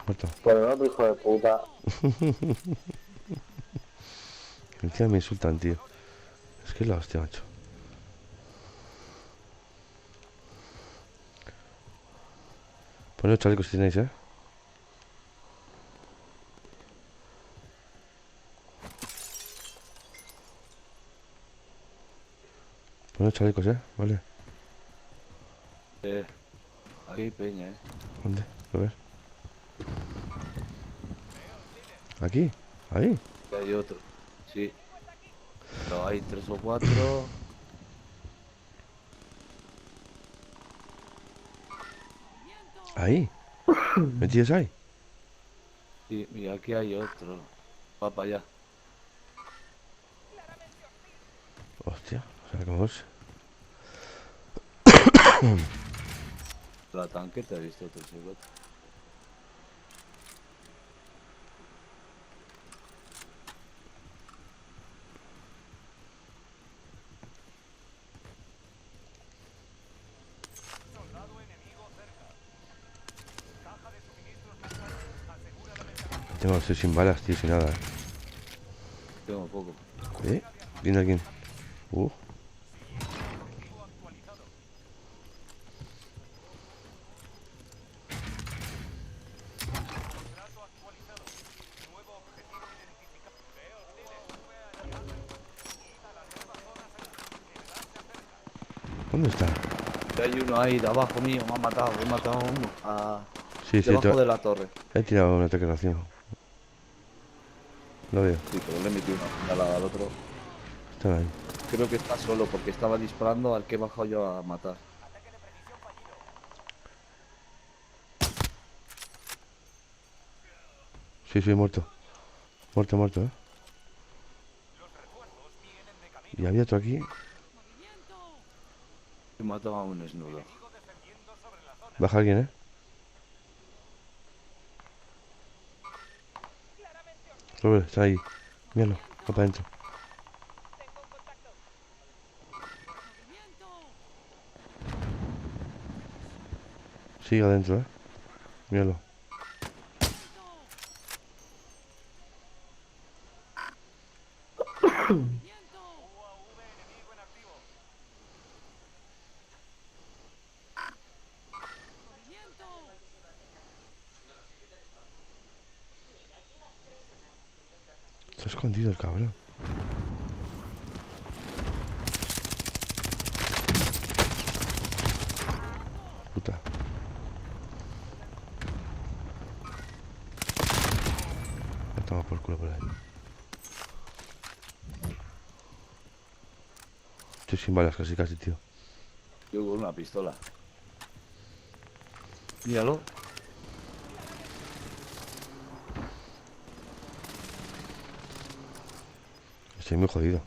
Muerto.
Por el otro hijo de puta.
Encima me insultan, tío. Es que es la hostia, macho. Poned chalecos si tenéis, ¿eh? Poned chalecos, ¿eh? Vale.
Aquí peña, ¿eh?
¿Dónde? A ver. Aquí. Ahí.
Y hay otro. Sí. Pero hay 3 o 4.
Ahí. ¿Metidos ahí?
Sí, mira, aquí hay otro. Va para allá.
Hostia. O sea, ¿cómo es?
La tanqueta he visto otro segundo.
Soldado enemigo cerca. Caja de suministros marcada. Asegura la ventana.
Estoy sin balas, tío, sin nada.
Tengo poco.
¿Eh? ¿Viene alguien?
Objetivo actualizado. Contrato actualizado. Nuevo objetivo identificado. Veo hostiles. Sube allá. Ida a la nueva zona segura. El gas se acerca.
¿Dónde está?
Hay uno ahí de abajo mío, me ha matado. He matado a uno.
Sí, sí,
Debajo de la torre.
he tirado un ataque de reacción. Lo veo.
Sí, pero le he metido una puñalada al otro.
Están ahí.
Creo que está solo porque estaba disparando al que he bajado yo a matar.
Sí, sí, muerto. Muerto, muerto, ¿eh? Y había otro aquí.
He matado a un desnudo.
Baja alguien, ¿eh? Robert, está ahí. Míralo, va para adentro. Sigue adentro, ¿eh? Míralo. Está escondido el cabrón. Puta. Me toma por culo por ahí. Estoy sin balas casi, casi, tío.
Yo con una pistola. Míralo.
Estoy muy jodido.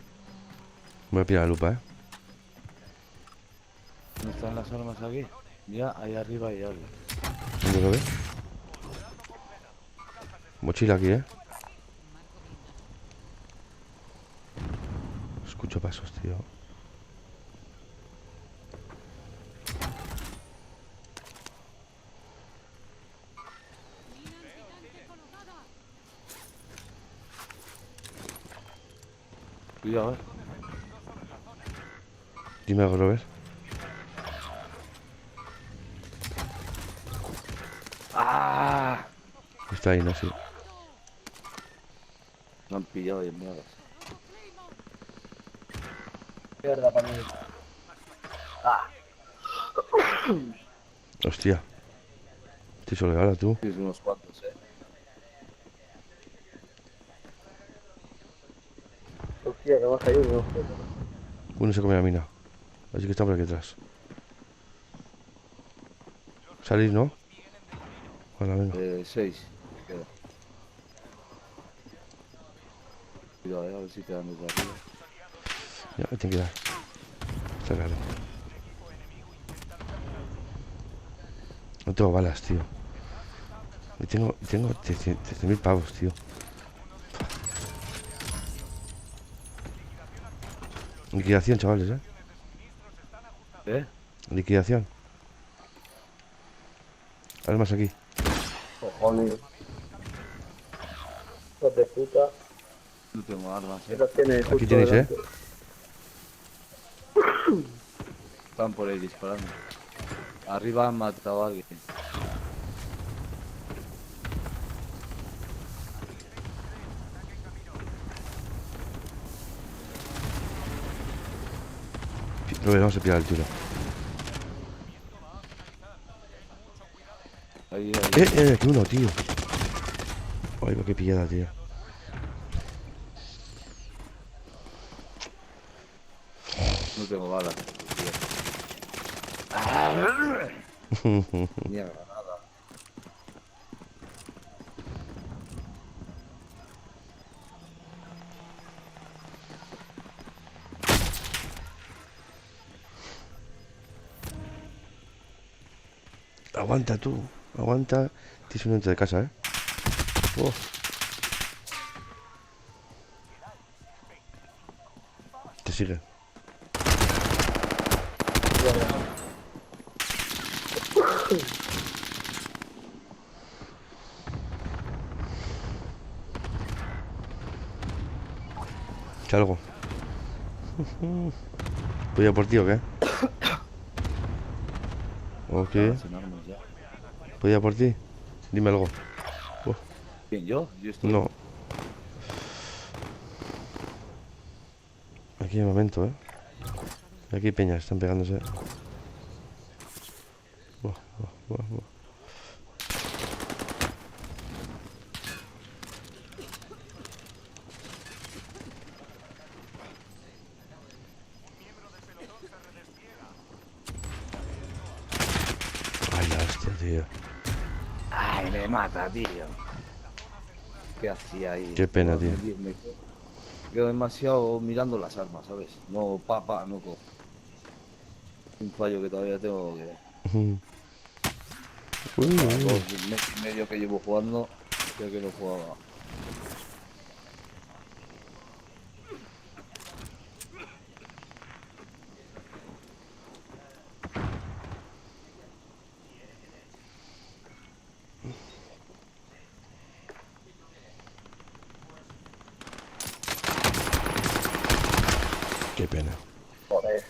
Voy a pillar la lupa, ¿eh?
¿Dónde están las armas aquí? Mira, ahí arriba hay algo.
¿Dónde lo ves? Mochila aquí, ¿eh? Escucho pasos, tío.
Cuidado,
Dime algo, Robert.
¡Ah!
Está ahí, ¿no? Sí.
Me han pillado y en mierdas.
Mierda, para mí.
Hostia. Estoy solo ahora, tú.
Tienes unos cuantos,
Hostia, que baja ahí uno.
Uno se come la mina. Así que está por aquí atrás. Salís, ¿no? Bueno, venga.
6. Queda. Cuidado, a ver si te dan desde arriba.
Ya, me tiene que dar. Está claro. No tengo balas, tío. Y tengo 13.000 pavos, tío. Liquidación, chavales, ¿eh?
¿Eh?
Liquidación. Armas aquí.
Cojones. Hijos de puta.
No tengo armas,
Esas tiene justo
Aquí tenéis, ¿eh?
delante.
Están por ahí disparando. Arriba han matado a alguien.
Robert, vamos a pillar el tiro.
Ahí,
Aquí uno, tío. Ay, qué pillada, tío.
No tengo balas. Ni a granada.
Aguanta tú, aguanta. Tienes un dentro de casa, Oh. Te sigue. Salgo. ¿Voy a por ti o qué? ¿O qué?
Sin armas ya.
¿Voy a por ti? Dime algo. Oh,
¿Quién, yo? Yo estoy.
no. Aquí hay momento, Aquí hay peñas, están pegándose. Buah, buah, buah, buah. Ay, la hostia, tío.
Ay, me mata, tío. ¿Qué hacía ahí?
Qué pena, tío.
Me quedo demasiado mirando las armas, ¿sabes? No, no cojo. Un fallo que todavía tengo que...
Uy,
Para
uy.
2 meses y medio que llevo jugando, creo que no jugaba.
Qué pena.
Joder.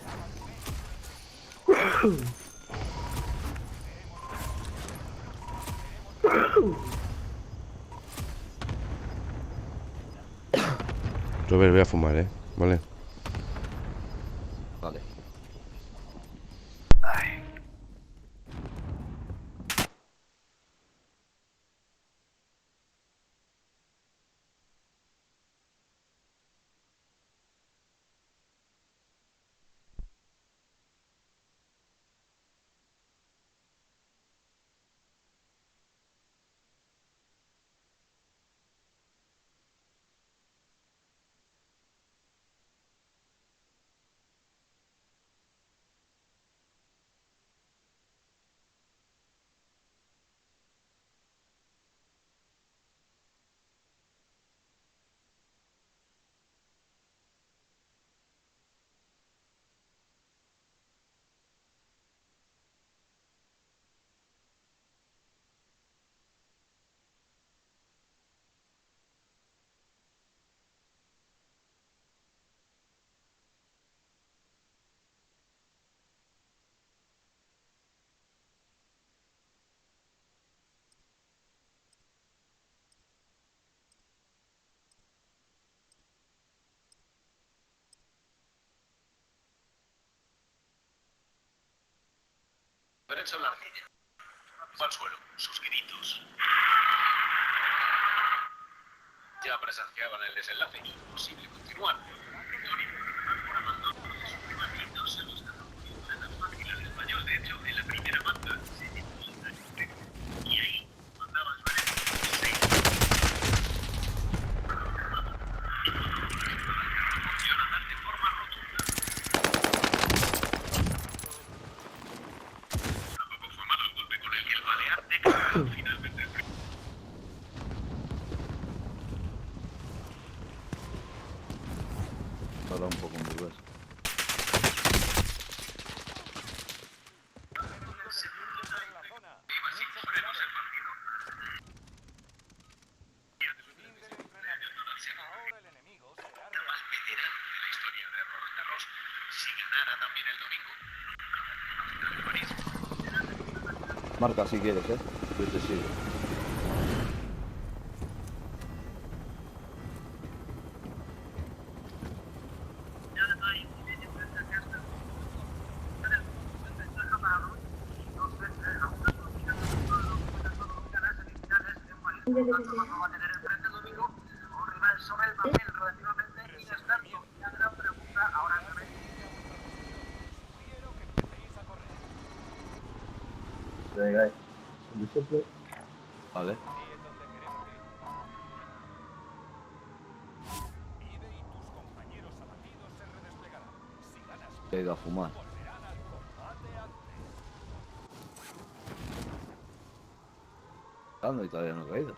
Robert, voy a fumar, Vale.
Vale.
Derecha en la arcilla. Al suelo. Sus gritos. Ya presenciaban el desenlace. Imposible continuar. Por abandono de su primer grito se los dejó en la máquina del español. De hecho, en la primera banda se llevó el daño técnico. Y ahí mandaban Suárez 6. Jonathan de forma rotunda. Tampoco fue malo el golpe con el que el Balear declaró finalmente el
Tarda un poco en volver.
Ahora el enemigo será más veterano de la historia de Roland Garros. Si ganara también el domingo.
Marca si quieres, Yo te sigo.
Venga, donde sople.
Vale.
Ahí es donde queremos ir. Vive y tus compañeros abatidos se redesplegarán. Si ganas,
He ido a fumar.
volverán al combate antes.
Dando y todavía no he caído.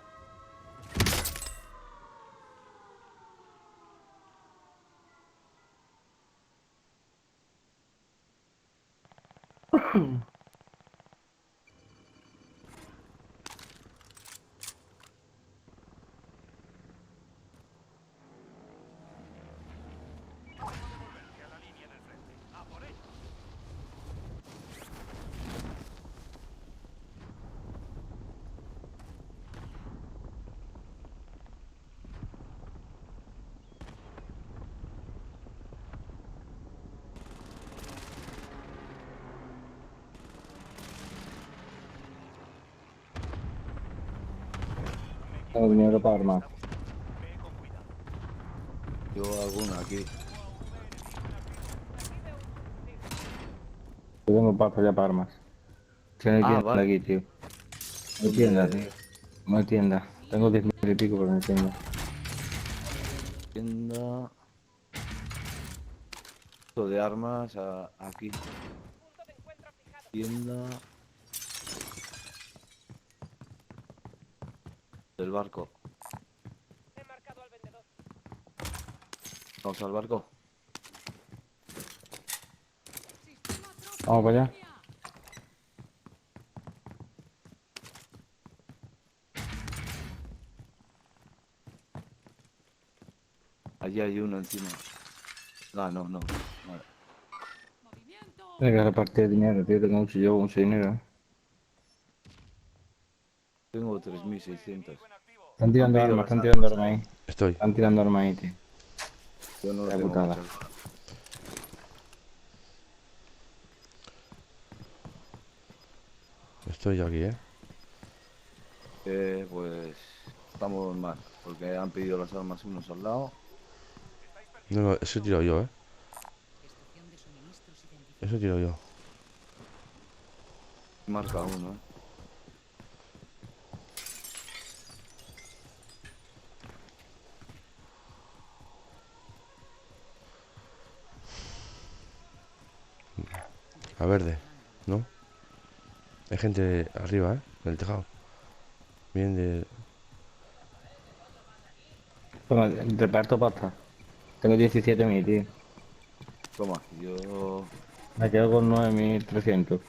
Volverte a la línea del frente. ¡A por ello!
Tengo dinero para armar.
Ve con cuidado.
Yo alguna aquí.
Yo tengo pasta ya para armas. Si no hay
Ah,
tienda
vale.
aquí, tío. No hay tienda, tío. No hay tienda. Tengo 10.000 y pico, pero no hay tienda.
Tienda. Esto de armas aquí. Tienda. Del barco. Vamos al barco.
Vamos para allá.
Allí hay uno encima. Ah, no, no. Vale.
¡Movimiento!
Tengo que repartir dinero, tío. Tengo mucho dinero.
Tengo 3.600.
Están tirando
Han pedido
armas,
las
están tirando armas ahí.
Estoy.
Están tirando armas ahí, tío.
Yo no
La
tengo
putada.
muchas.
Estoy yo aquí,
Pues estamos mal, porque han pedido las armas unos al lado.
No, no, eso he tirado yo,
Estación de suministros identificada.
Eso he tirado yo.
Marca uno,
A verde, ¿no? Hay gente arriba, en el tejado. Vienen de...
Toma, reparto pasta. Tengo 17.000, tío.
Toma, yo...
Me quedo con 9.300.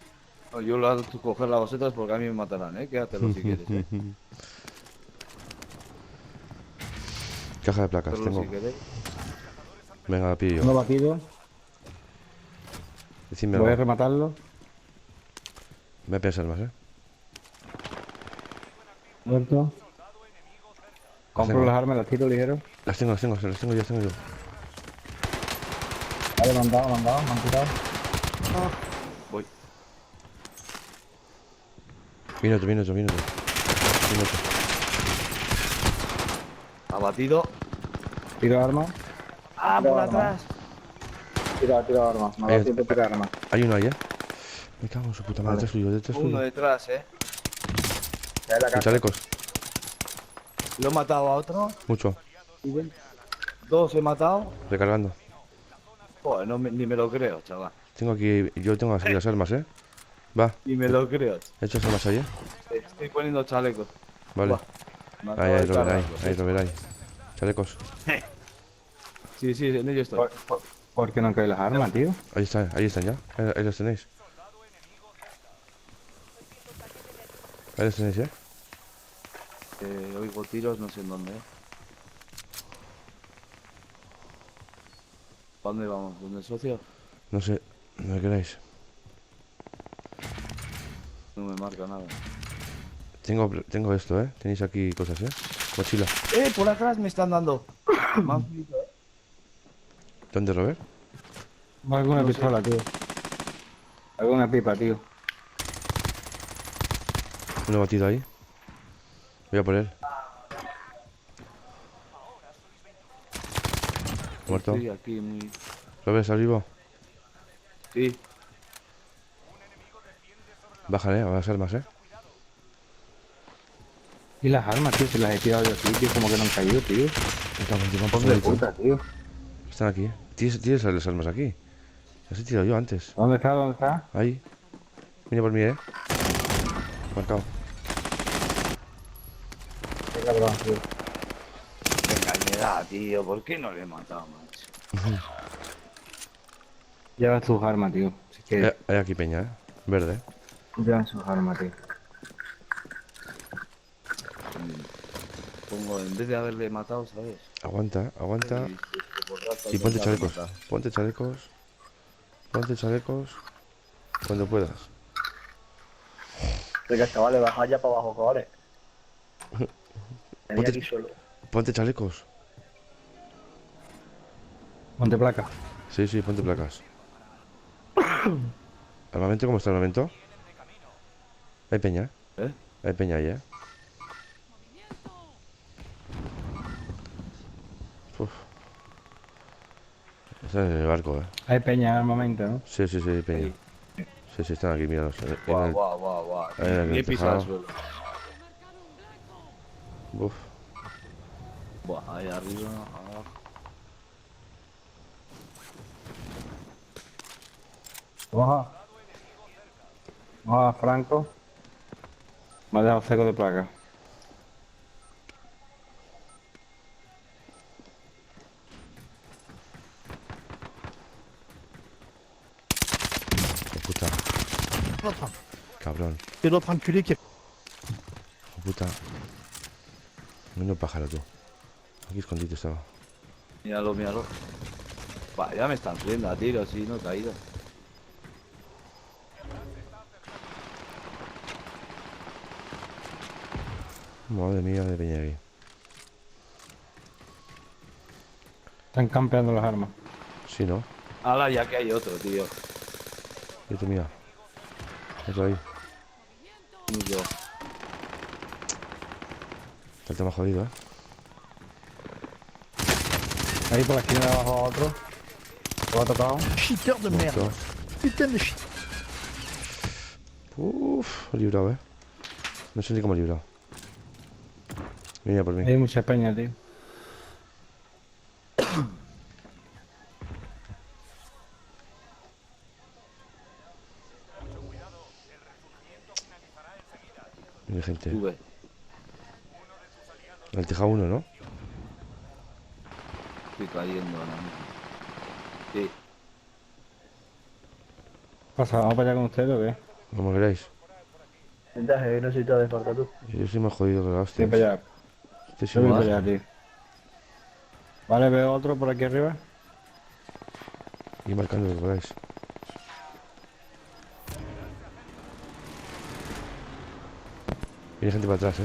No, yo la tú coger las bosetas porque a mí me matarán, Quédatelo si quieres,
Caja de placas,
Hacerlo
tengo.
si queréis.
Venga, la pillo
Uno
yo.
batido.
Decidme
Voy a
algo.
rematarlo.
Voy a pensar más,
Muerto. Compro
tengo.
las armas, las tiro ligero.
Las tengo yo, las tengo yo.
Vale, me han dado, me han tirado.
Voy.
Viene otro.
Abatido.
Tiro armas.
¡Ah,
Tiro
por
armas.
atrás!
Tiro armas. Me ha dado tiempo de tirar armas.
Hay uno ahí, Me cago en su puta madre,
Vale.
detrás
Uno
suyo.
detrás,
Ya en la
Con
casa.
chalecos,
Lo he matado a otro.
mucho.
Dos he matado.
Recargando.
Joder, ni me lo creo, chaval.
Yo tengo aquí las armas, Va,
Ni me lo creo.
he hecho las armas ahí,
Estoy poniendo chalecos.
Vale.
Buah, me acabo
Ahí,
de
Robert,
cargarlos,
ahí, Robert, ahí. Chalecos.
Sí, en ello estoy.
¿Por qué no caen las armas, tío?
Ahí están ya. Ahí los tenéis. Ahí los tenéis,
Oigo tiros, no sé en dónde. ¿Pa' dónde vamos? ¿Dónde el socio?
No sé, no me queráis.
No me marca nada.
Tengo esto, Tenéis aquí cosas, Mochila.
Por atrás me están dando. Me han pedido,
¿Dónde, Robert?
Alguna
No sé.
pistola, tío. Alguna pipa, tío.
Uno batido ahí. Voy a por él. Muerto.
Estoy aquí muy...
Robert, ¿estás vivo?
Sí.
Bájale a las armas,
Y las armas, tío, se las he tirado yo aquí, tío, como que no han caído, tío. Hijos de puta, tío.
Están aquí. ¿Tienes las armas aquí? Las he tirado yo antes.
¿Dónde está? ¿Dónde está?
Ahí. Viene por mí, Marcado.
Qué cabrón, tío.
Qué cañedad, tío. ¿Por qué no le he matado, macho?
Lleva sus armas, tío. Si es que
Hay aquí peña, Verde.
llevan sus armas, tío.
Pongo, en vez de haberle matado, ¿sabes?
Aguanta.
Por rato
Y ponte
intentar
chalecos.
matar.
Ponte chalecos. Cuando puedas.
Venga, chavales, bajad ya para abajo, chavales. Venía
Ponte-
aquí solo.
Ponte chalecos.
Ponte placa.
Sí, ponte placas. ¿Armamento? ¿Cómo está el armamento? Hay peña.
¿Eh?
Hay peña ahí, Uf. Están en el barco,
Hay peña en el momento, ¿no?
Sí, hay peña. Sí, están aquí, míralos.
Guau, guau.
en el
Ni he pisado el
tejado.
suelo.
Uf.
Buah, ahí arriba, abajo.
Vamos a Franco. Me ha dejado seco de placa.
Hijo puta. Cabrón.
C'est l'autre enculé qui a...
Hijo puta. Menos pájaro, tú. Aquí escondido estaba.
Míralo. Buah, ya me están subiendo a tiros, sí, no he caído.
Madre mía de peña aquí.
Están campeando las armas.
Sí, ¿no?
Ahora ya que hay otro, tío.
Vete, mía. Otro ahí.
Ni yo.
Está el tema jodido,
Ahí por la esquina de abajo otro. Lo ha tocado.
Cheater de merde.
Muerto.
Putain de shit.
Uf, he librado, No sé ni cómo he librado. Mira por mí.
Hay mucha peña, tío.
Mira gente.
Sube.
El tejado uno, ¿no?
Estoy cayendo ahora mismo. Sí.
Pasa, ¿vamos para allá con ustedes o qué?
Como queráis.
Ventaja, no soy todo de falta tú.
Yo soy más jodido que la hostia.
Estoy para allá.
Este sí
Yo voy
más.
para allá, tío. Vale, veo otro por aquí arriba.
Y marcando lo que podáis. Viene gente para atrás,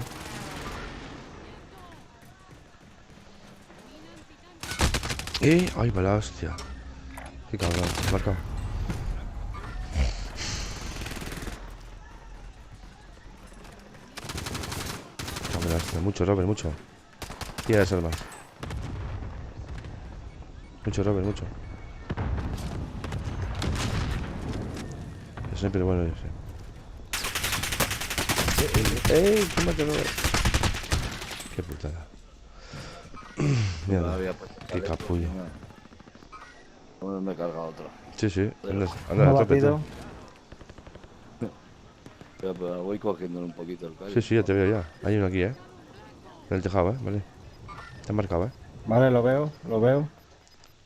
¡Ay, para la hostia! Qué cabrón, he marcado. Cabrón, la hostia. Mucho, Robert, mucho. Tira las armas. Mucho, Robert, mucho. Eso siempre bueno, yo sé. ¡Ey! ¿Qué mata, Robert? Qué putada. Mierda.
Todavía, pues,
Qué
chaleco,
capullo.
mira. Bueno, me he cargado otro.
Sí. Anda,
Uno
a tope,
batido.
tú.
Pero voy cogiéndole un poquito el callo.
Sí, ya te veo ya. Hay uno aquí, En el tejado, Vale. Te han marcado,
Vale, lo veo.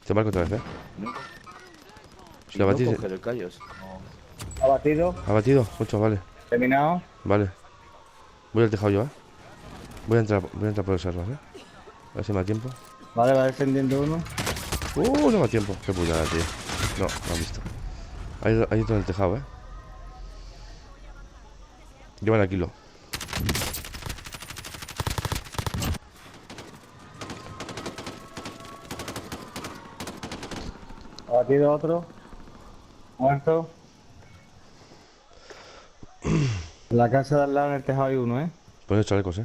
Te marco otra vez,
¿No?
Si lo batís.
coger el callo.
Ha batido.
¿Ha batido? 8, vale.
Terminado.
Vale. Voy al tejado yo, Voy a entrar por esas armas, A ver si me da tiempo.
Vale, va descendiendo uno.
No me da tiempo. Qué putada, tío. No han visto. Hay otro en el tejado, Llevan a kilo.
Ha batido otro. Muerto. En la casa de al lado en el tejado hay uno,
Pon los chalecos,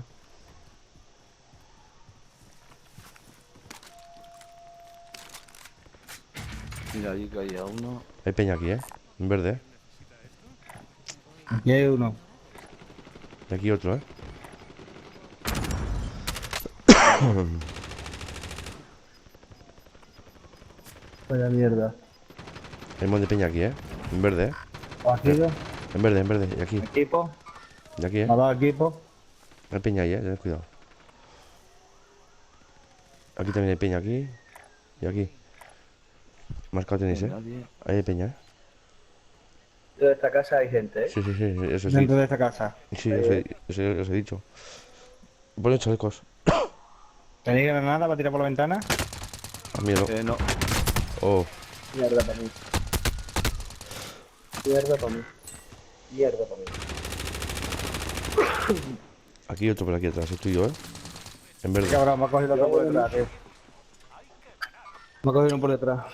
Mira, ahí caía uno.
Hay peña aquí, En verde,
Aquí hay uno.
Y aquí otro, ¿eh?
Vaya mierda.
Hay un montón de peña aquí, ¿eh? En verde, ¿eh?
Aquí yo.
En verde, en verde. Y aquí.
Equipo.
Y aquí, ¿eh?
Me ha dado equipo.
Hay peña ahí, tened cuidado. Aquí también hay peña, aquí. Y aquí. Marcado tenéis, ¿eh?
Nadie.
Ahí hay peña, ¿eh?
Dentro de esta casa hay gente, ¿eh?
Sí, sí, sí, eso sí.
Dentro de esta casa.
Sí, os he dicho. Ponle chalecos.
¿Tenéis granada para tirar por la ventana?
A mí no.
No.
Oh,
Mierda para mí. Mierda para mí. Mierda para mí.
aquí otro por aquí atrás, estoy yo, ¿eh? En verde.
Cabrón, me ha cogido otro por detrás, tío. Me ha cogido uno por detrás.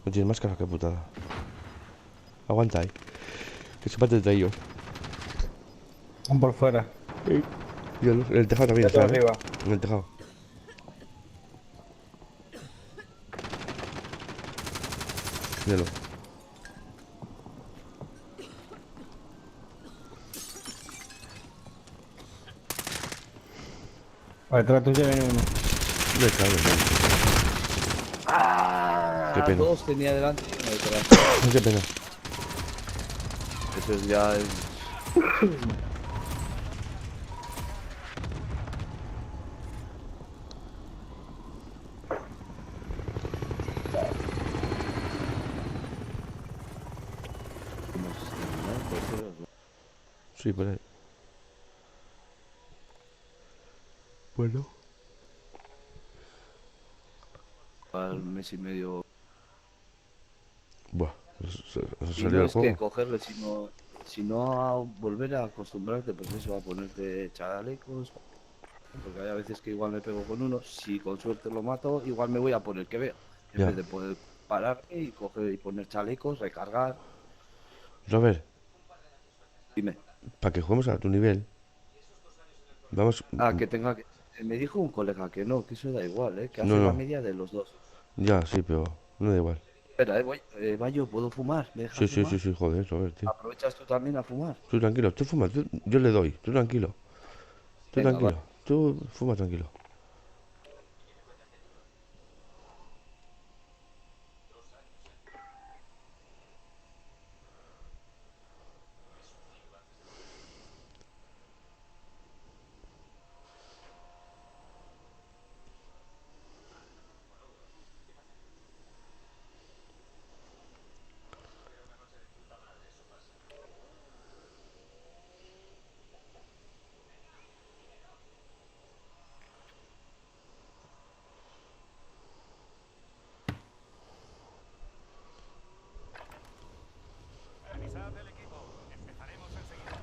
No tienes máscara, qué putada. Aguanta ahí. Que se parte de ellos.
Un por fuera.
Y en el tejado también
Otro
está, ¿eh?
arriba.
En el tejado. Míralo.
Por detrás tuyo viene uno.
Me cago en él. Qué pena.
Dos tenía delante y uno detrás.
Qué pena.
Eso es ya es... ¿Cómo se llama? Puede ser,
Sí, por ahí. Bueno.
al mes y medio.
Buah. Se
Y
salió
no
el
es que
juego.
cogerle, sino a volver a acostumbrarte, pues eso, a ponerte chalecos. Porque hay a veces que igual me pego con uno, si con suerte lo mato, igual me voy a poner que veo. En
Ya.
vez de poder pararme y coger y poner chalecos, recargar.
Robert,
Dime.
para que juguemos a tu nivel. Vamos.
Ah, que tenga que. Me dijo un colega que no, que eso da igual, que
No,
hace la
no.
media de los dos.
Ya, sí, pero no da igual.
Espera, Bayo, ¿puedo fumar? ¿Me dejas
Sí, sí,
fumar?
sí, sí, joder, Robert, tío.
¿Aprovechas tú también a fumar?
Tú tranquilo, tú fuma, yo le doy, tú tranquilo. Tú
Venga,
tranquilo,
va.
tú fuma tranquilo.
Revisad el equipo. Empezaremos enseguida.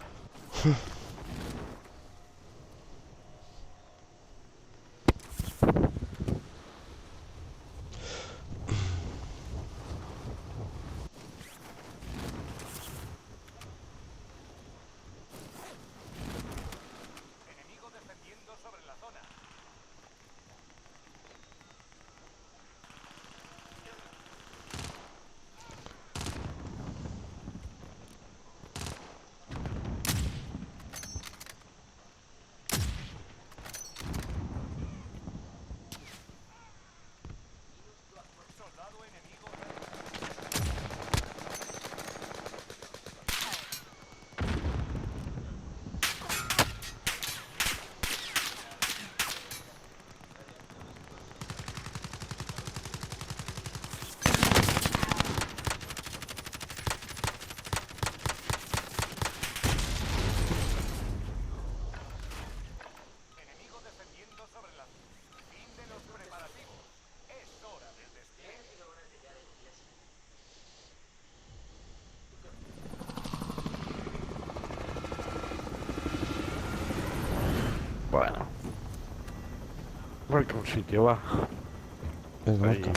Enemigo defendiendo sobre la zona. Soldado enemigo. Enemigo defendiendo sobre la fin de los preparativos. Es hora del despliegue.
Bueno. Voy a un sitio, va.
Venga,
Ahí.
marca.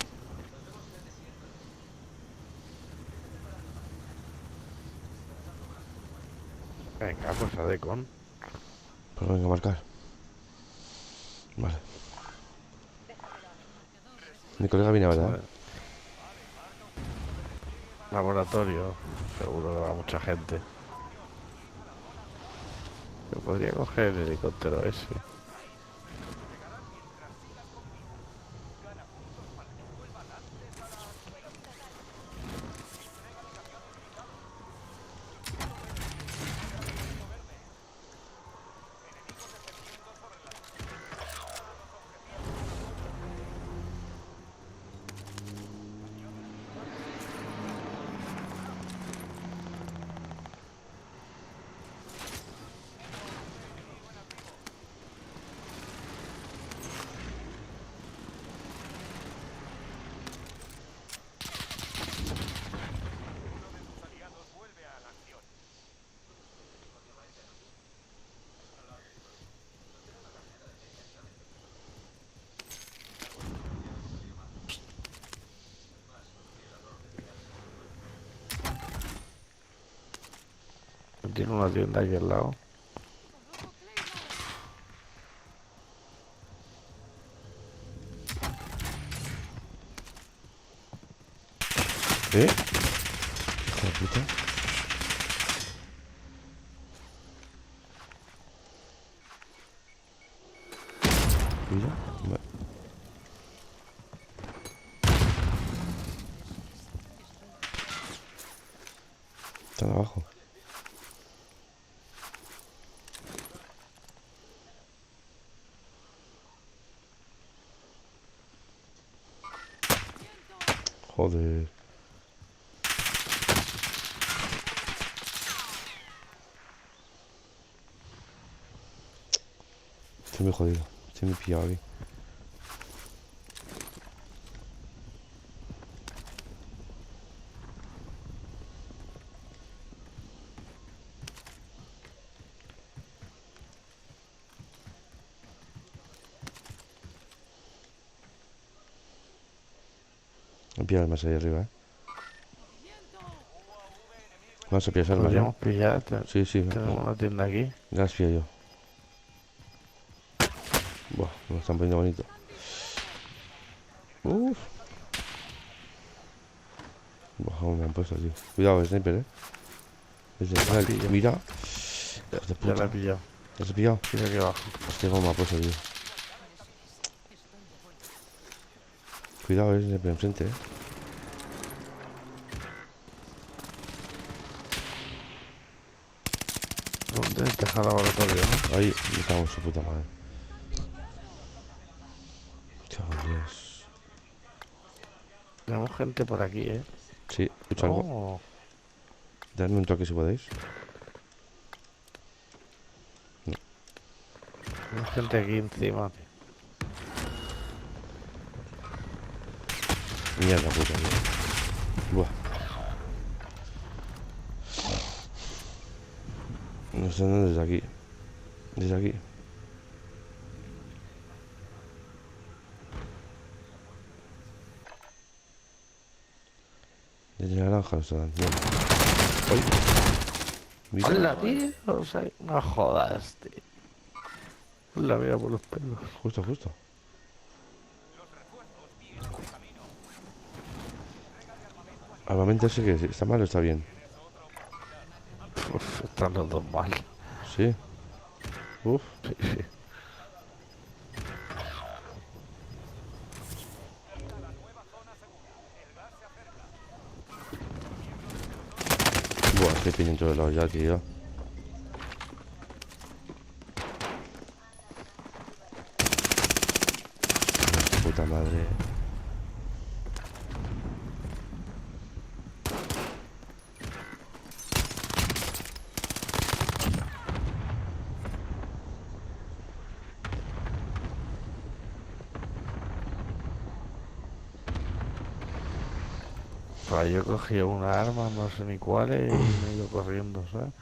Venga, pues a de con.
Pues venga a marcar. Vale. Mi colega viene ahora, ¿eh?
Laboratorio. Seguro que va mucha gente. Yo podría coger el helicóptero ese. Tiene una tienda aquí al lado.
¿Eh? Hijo de puta. Mira. Están abajo. Joder. Estoy muy jodido. Estoy muy pillado aquí. Me pillar más ahí arriba, ¿eh? Vamos a pillar armas, ¿no?
Podríamos pillar.
Sí, sí.
Tenemos una tienda aquí.
Ya las pillo yo. Buah, me lo están poniendo bonito. Uff. Buah, cómo me han puesto, tío. Cuidado, sniper, Mira. Hijos de
Ya la
puta.
he pillado.
¿Lo has pillado?
Mira aquí abajo.
Hostia, cómo me ha puesto, tío. Cuidado, sniper enfrente,
¿Dónde? Deja el laboratorio, ¿no?
Ahí, me cago en su puta madre. Dios.
Tenemos gente por aquí, ¿eh?
Sí, escucho algo.
Oh,
Dadme un toque si podéis.
tenemos gente aquí encima, tío.
Mierda puta, tío. Buah. No sé dónde desde aquí. Desde aquí. Desde naranja, o sea, mierda. ¡Ay! Mira.
¡Hola, tío! O sea, no jodas, tío. La mira por los pelos.
Justo, justo. Armamento ese que está mal o está bien.
Uf, están los dos mal.
Sí. Uf.
Sí, sí.
Buah, estoy pendiente de los ya, tío. Puta madre.
Pues yo cogí una arma, no sé ni cuál, y me he ido corriendo, ¿sabes?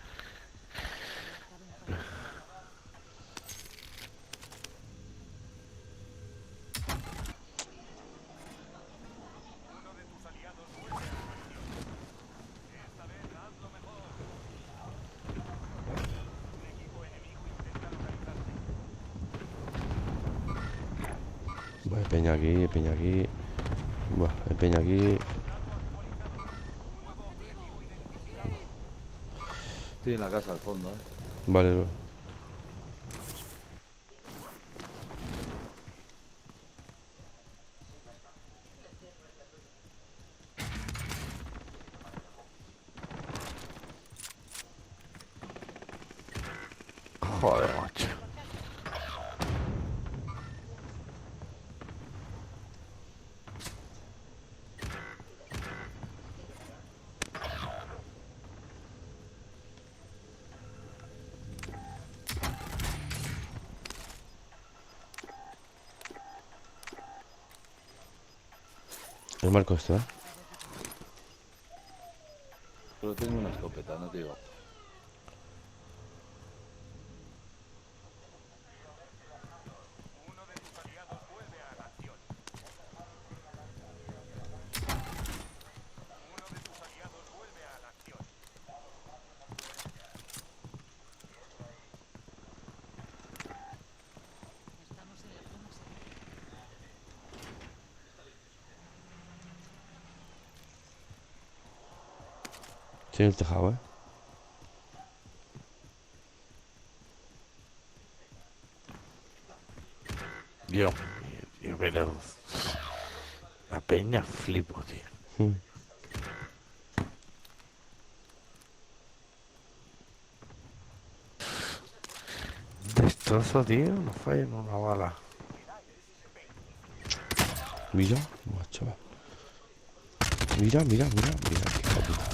Hay peña aquí, hay peña aquí. Buah, hay peña aquí.
Estoy en la casa al fondo, ¿eh?
Vale,
Joder, macho.
el marco este, ¿eh?
Solo tengo una escopeta, no te digo.
Uno de tus aliados vuelve a la acción. Uno de tus aliados vuelve a la acción.
Estamos en la zona segura.
Estoy en el tejado, ¿eh?
Dios mío, tío, pero... La peña flipo, tío.
Mm.
Destrozo, tío, no fallan una bala.
Mira, buah, chaval. Mira, mira, mira, mira. Qué hijo de puta.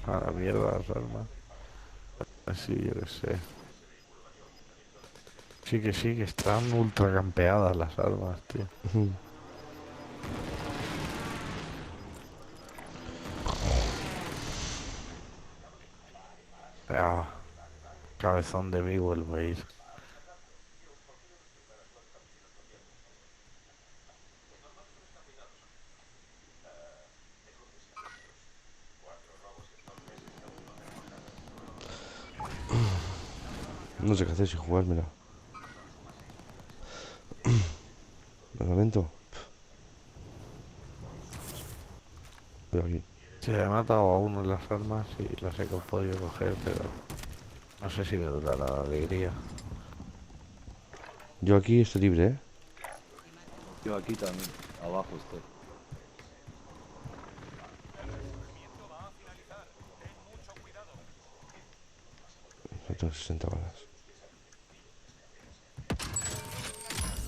A la mierda las armas. Así, yo qué sé. Sí, que están ultra campeadas las armas, tío.
Mm.
Ah, cabezón de mí vuelve a ir.
No sé qué hacer sin jugármela. De momento. Voy aquí.
Sí, he matado a uno en las armas y las he podido coger, pero no sé si me durará la alegría.
Yo aquí estoy libre, ¿eh?
Yo aquí también, abajo estoy.
Yo tengo 60 balas.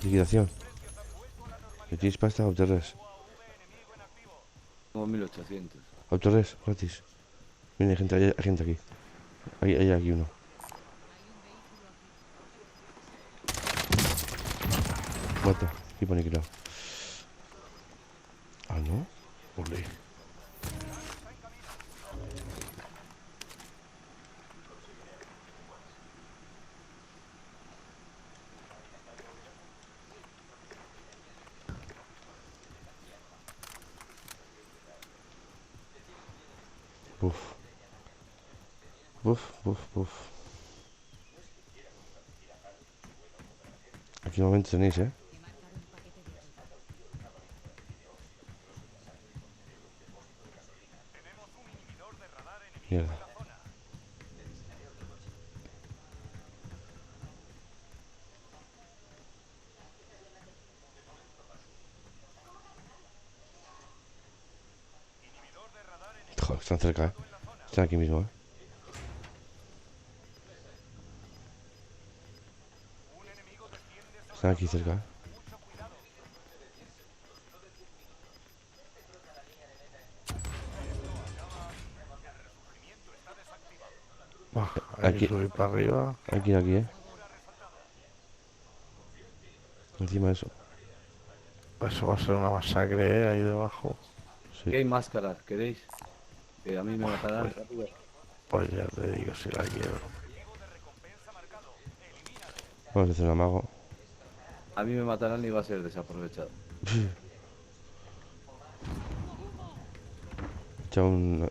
Liquidación. ¿Me tienes pasta? Autores.
Tengo 1800.
Autores, gratis. Mira, hay gente aquí. Hay aquí uno. Muerto. Aquí pone aniquilado. Ah, ¿no?
Uli.
Uf. Uf, uf, uf. Aquí un momento tenéis, ¿eh? Mierda. Joder, están cerca, ¿eh? Están aquí mismo, ¿eh? Están aquí cerca, ¿eh?
Buah, hay
Aquí.
que subir para arriba.
Aquí, ¿eh? Encima de eso.
Eso va a ser una masacre, ahí debajo.
Sí.
¿Qué hay máscaras? ¿Queréis? Que a mí me matarán rápido.
Pues ya te digo si la quiero.
Vamos a hacer un amago.
A mí me matarán y va a ser desaprovechado.
Echa un...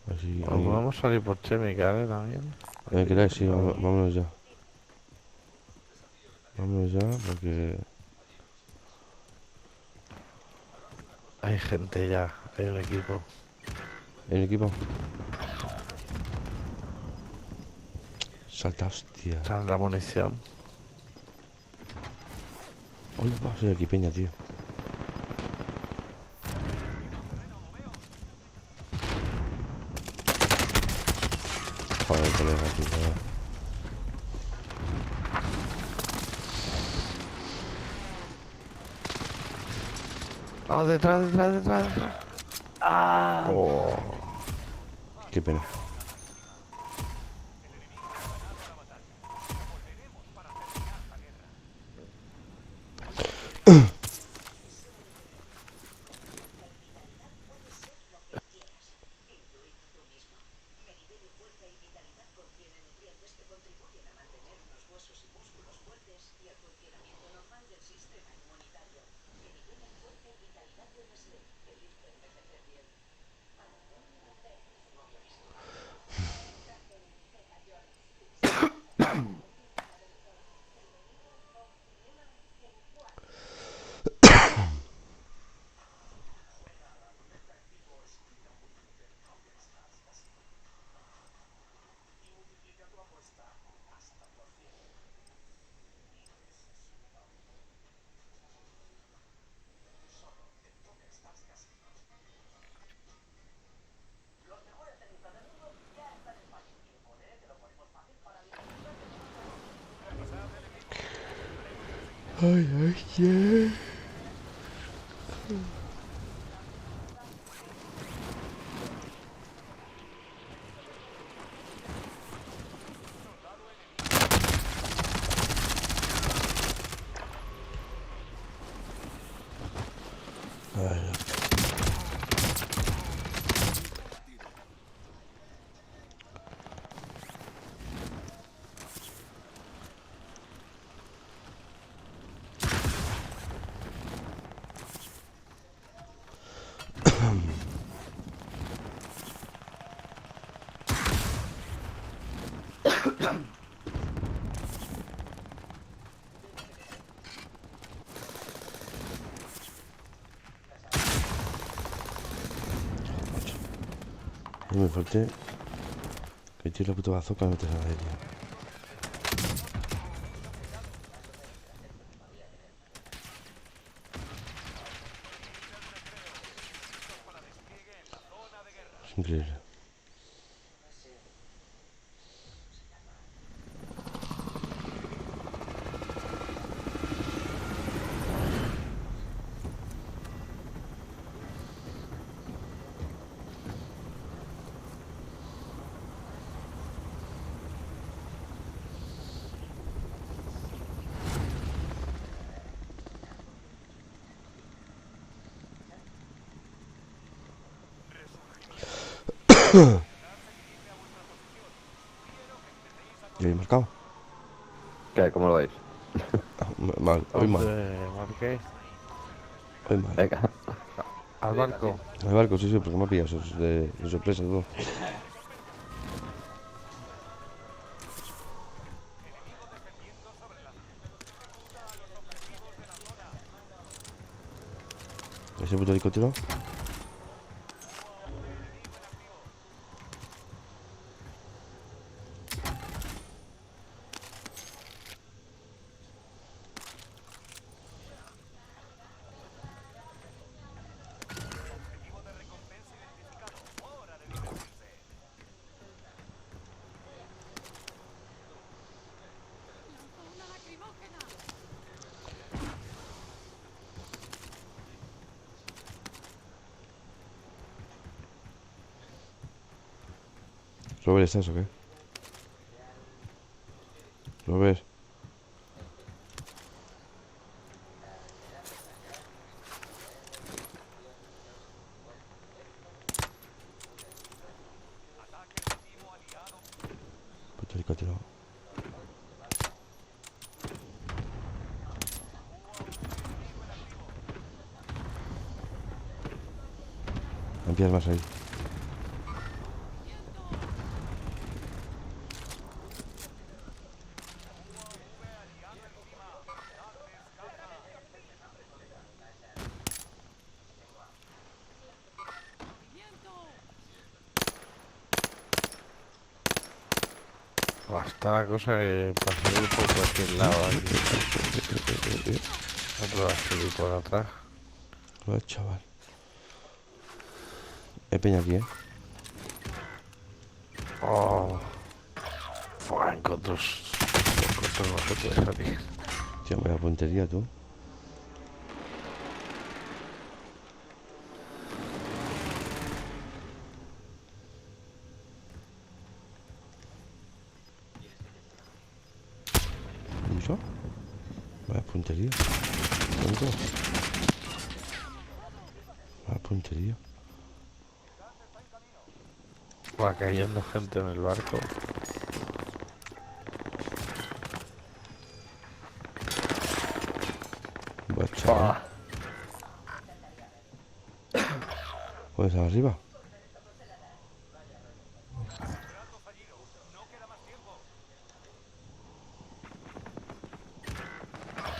Así...
Pues podemos salir por Chemical, también.
queráis, sí, vámonos ya. Vámonos ya, porque...
Hay gente ya, hay un equipo.
¿El equipo? Salta, hostia.
Sale la munición.
Hoy va a ser equipeña, tío. Joder, colega, tío.
Oh, detrás.
¡Ah!
Oh.
Qué pena. Ay, ay, yeah. Ay, no me falte que tire la puta bazooka, no te sale, tío. Es increíble. ¿Y habéis marcado?
¿Qué? ¿Cómo lo veis?
Mal, hoy mal,
Marqué.
hoy mal.
Venga.
Al barco.
El barco, sí, porque me ha pillado de sorpresa todo. Ese puto helicóptero.
Lanzo una lacrimógena.
¿Robert estás o qué? Robert. Puto helicóptero. No empiezas más ahí.
Basta la cosa que para salir por cualquier lado aquí. Otro va a subir por atrás.
Joder, chaval. Hay peña aquí,
Oh, fue, encontró no se puede salir.
Tío, me da puntería, tú. ¿Y eso? Vaya puntería. ¿Cuánto? Vaya puntería.
Va cayendo gente en el barco.
Vaya chaval. ¿Puedes arriba?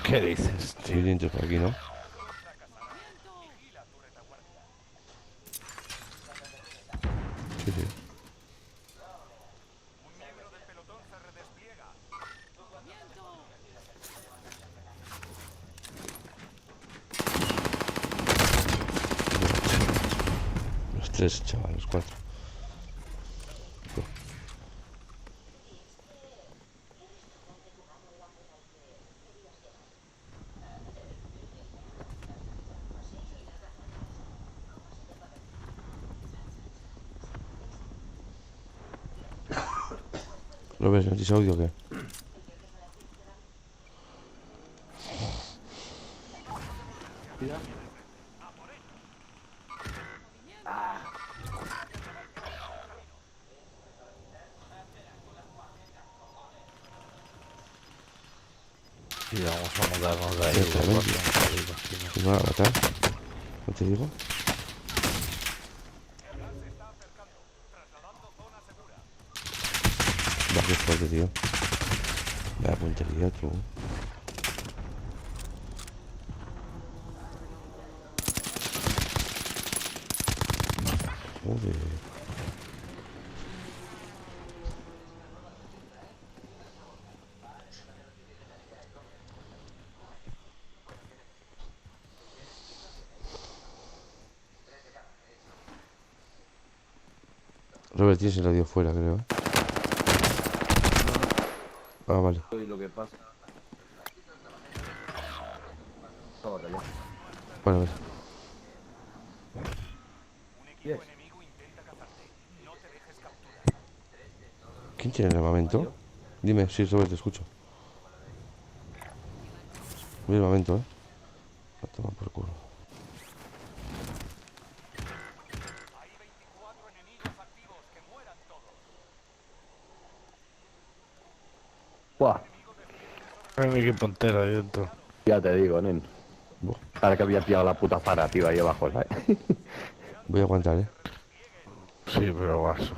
¿Qué dices,
Sí,
tío?
dentro por aquí, ¿no? Sí, sí.
Un miembro del pelotón se redespliega.
Los tres, chaval, los cuatro. ¿Lo ves? ¿No tienes audio o qué?
Mira.
Y vamos a mudarnos de ahí.
Exactamente. Si no, a matar. ¿No te digo? Va, qué fuerte, tío. Vaya puntería, tú. Joder. Robert, tienes el audio fuera, creo, ¿eh? Ah, vale.
Y lo que pasa... Ahora ya.
Vale, vale.
Un equipo enemigo intenta cazarte. No te dejes capturar.
¿Quién tiene el armamento? Dime, sí, Robert, te escucho. Voy al armamento, ¿eh? A tomar por culo.
Hay 24 enemigos activos. Que mueran todos.
Buah,
Hay un equipo entero ahí dentro.
ya te digo, nen.
Buah.
Ahora que había pillado la puta para, tío, ahí abajo, ¿sabes?
Voy a aguantar, ¿eh?
Sí, pero vaso.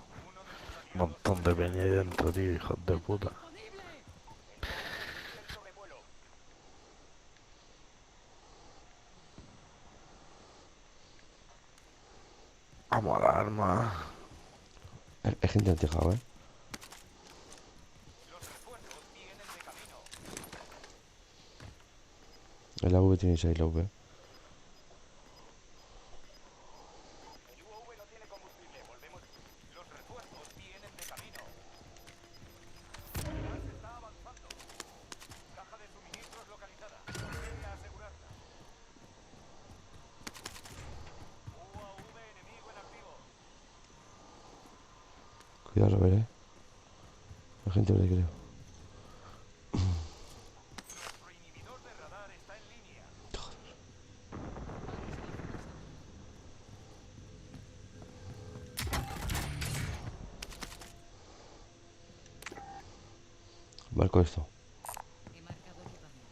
Un montón de peña ahí dentro, tío, hijos de puta. Vamos a la arma.
Hay gente en el tejado, ¿eh? En la V tienes ahí la V.
El UAV no tiene combustible. Volvemos. Los refuerzos vienen de camino. El gas está avanzando. Caja de suministros localizada. Procede a asegurarla. UAV enemigo en activo.
Cuidado, Robert, ¿eh? Hay gente por ahí, creo.
Nuestro inhibidor de radar está en línea.
Marco esto.
He marcado equipamiento.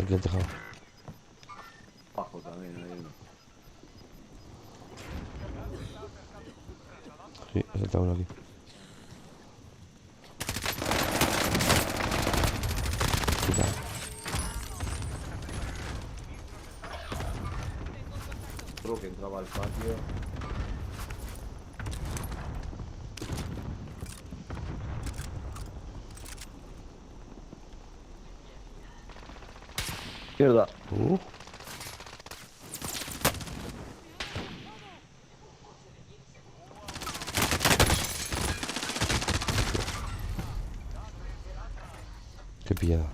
Aquí han dejado.
Abajo también hay uno.
Sí, ha saltado uno aquí. Puta.
Otro que entraba al patio. Izquierda.
Qué pillada.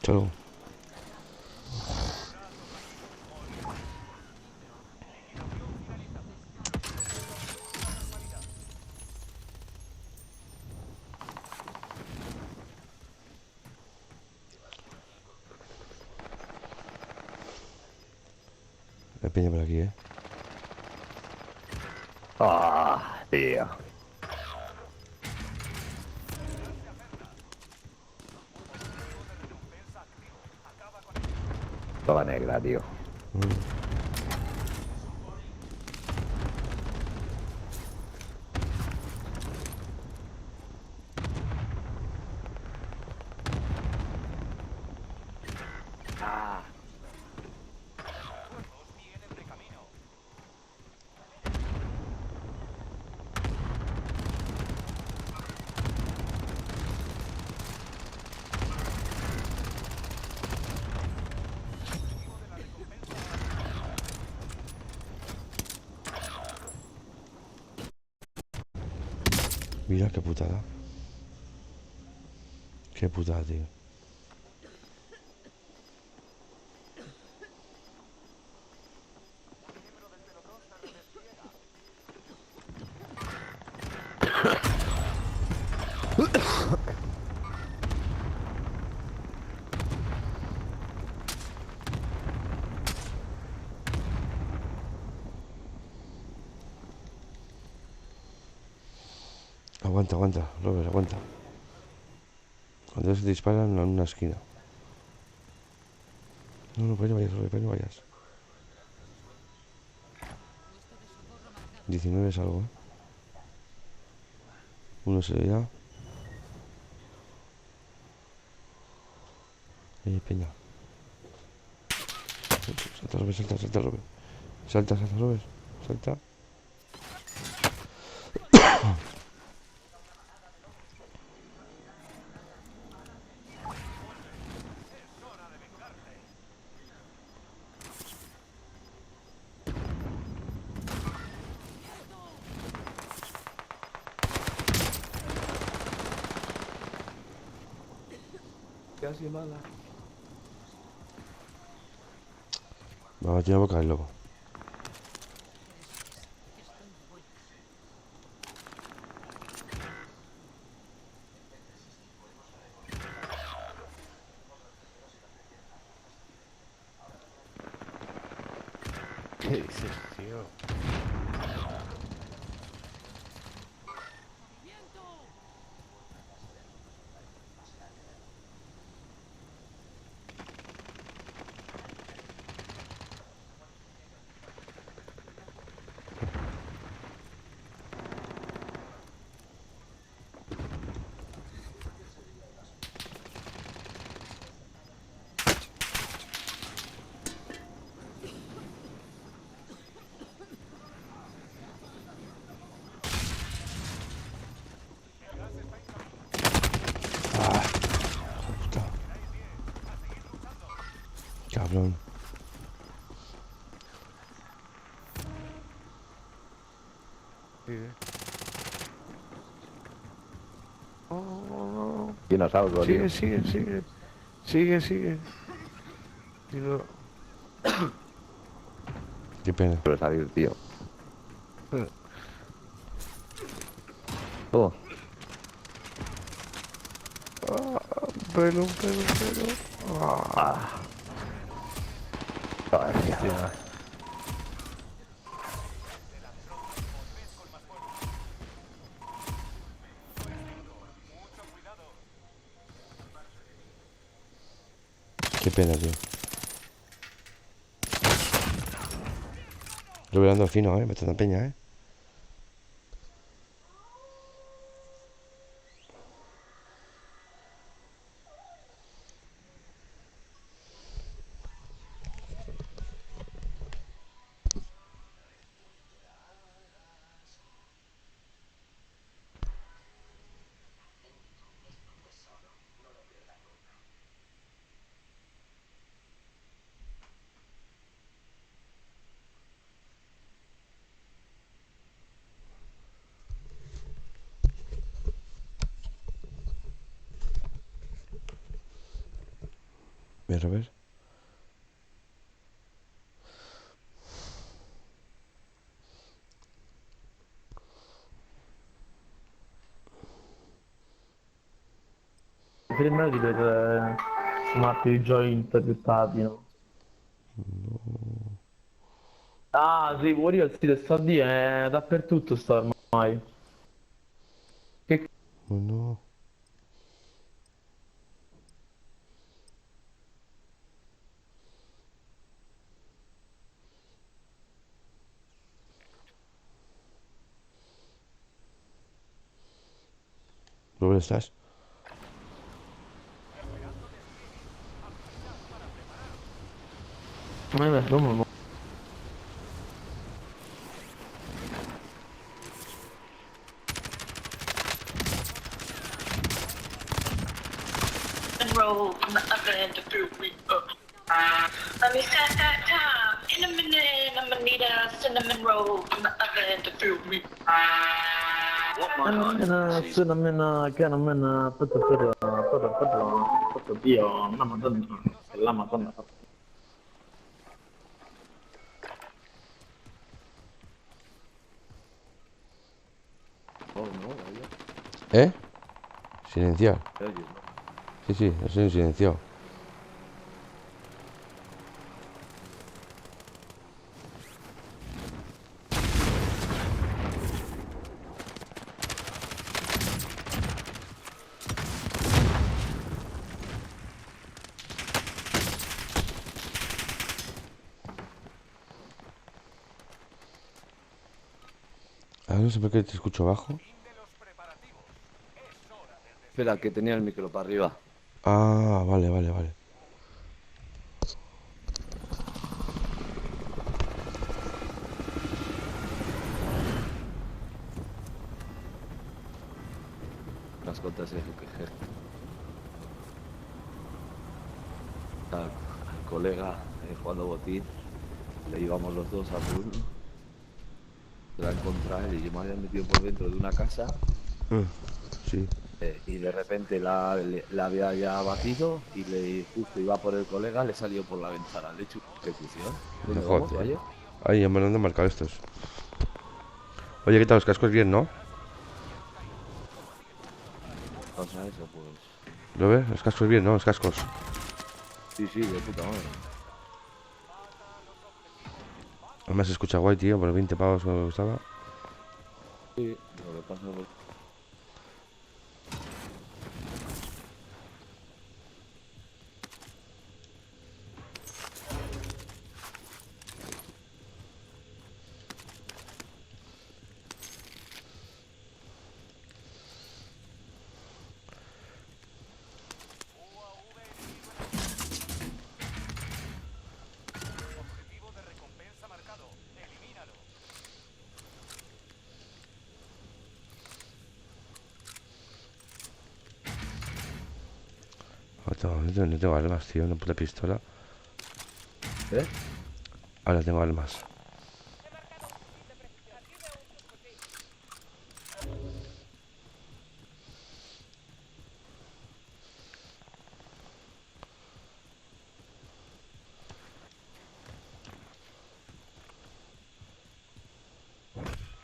Chalo. Hay peña por aquí,
Ah, tío. Toda negra, tío.
Mira qué putada. Qué putada, tío. Aguanta, aguanta, Robert, aguanta. Cuando se disparan en una esquina. No, para no vayas, Robert, para no vayas. 19 es algo, Uno se le da. Peña. Salta, Robert, salta, salta, Robert. Salta, salta, Robert. Salta.
Casi mala.
Vamos a tirar boca del lobo.
¿Qué dices, tío?
Puta. Cabrón.
Sigue. Oh,
Tienes algo, tío.
sigue, sigue, sigue. Sigue, sigue. Digo,
Qué pena.
Suele salir, tío. Oh,
pelo. Ah,
joder, tío.
hostia.
Qué pena, tío. Lo voy dando fino, me está dando peña, Voy a ver.
Prima di vedere fumarti i joint più tardi, no? Ah, sì, Warriors sì, sta di è dappertutto sta ormai. Che
Oh, no. ¿Dónde estás?
no.
Roll from the oven to fill me up. Let me set that time. In a minute, I'm gonna need a cinnamon roll from the oven to fill me up.
Cinnamon, caramel, Dio, la Madonna, la Madonna.
Oh, no, vaya.
Silenciar.
¿Te oyes, no?
Sí, sí, estoy silenciado. Ah, no sé por qué te escucho bajo.
Espera, que tenía el micro para arriba.
Ah, vale, vale, vale.
Las contas de GPG. Al colega jugando botín, le íbamos los dos a turno. Se la encontré él y yo me había metido por dentro de una casa
Sí.
y de repente la había ya batido y justo iba por el colega, le salió por la ventana. Le he hecho una ejecución. ¿Dónde vamos,
Joder.
vaya?
Ahí, ya me lo han marcado estos. Oye, ¿qué tal? Los cascos bien, ¿no?
Vamos a eso, pues.
¿Lo ves? Los cascos bien, ¿no? Los cascos.
Sí, sí, de puta madre.
Además se escucha guay, tío, por 20 pavos que me gustaba.
Sí, lo que pasa es
Objetivo de recompensa marcado. Elimínalo.
No tengo armas, tío, una puta pistola.
¿Eh?
Ahora tengo armas.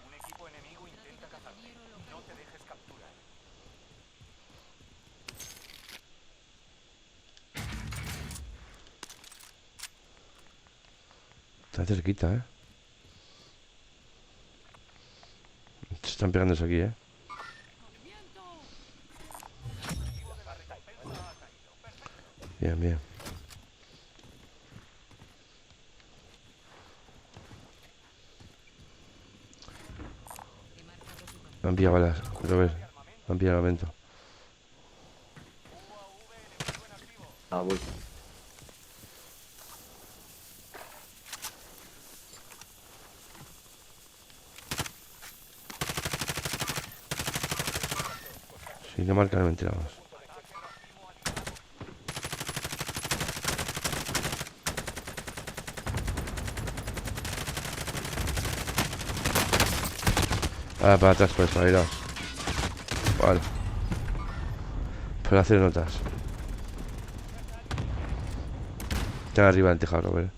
Un equipo enemigo intenta cazarte. No te dejes capturar.
Está cerquita, Se están pegando eso aquí, Bien, bien. han pillado balas, Robert. Han pillado armamento.
Ah, voy.
Sí, que marca, no me enteramos. Ahora para atrás, pues, para iros. Vale. Para hacer notas. Están arriba en tejado, Robert.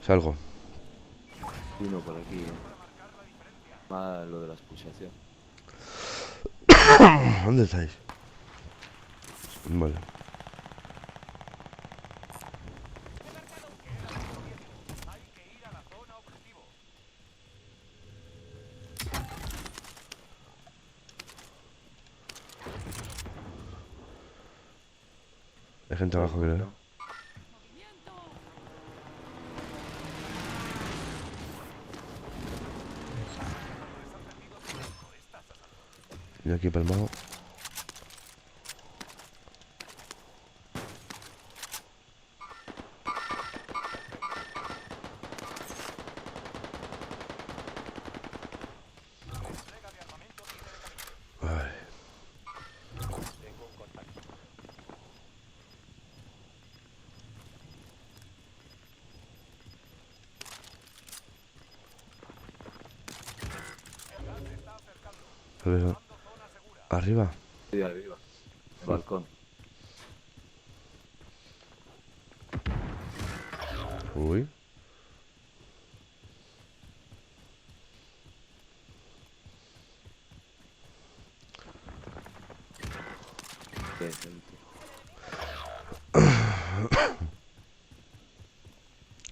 Salgo.
Uno por aquí, Más lo de la expulsación.
¿Dónde estáis? Vale. Hay gente abajo, creo. Y aquí palmado. Vale. A ver, arriba.
Sí, arriba. Balcón.
Uy.
Qué gente.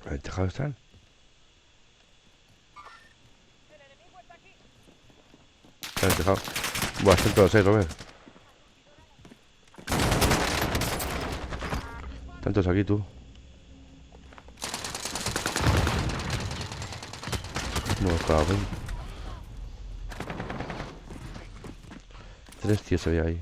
¿El tejado están? Está en el tejado. Buah, están todos ahí, Robert. Están todos aquí, tú. No, cabrón. 3 tíos había ahí.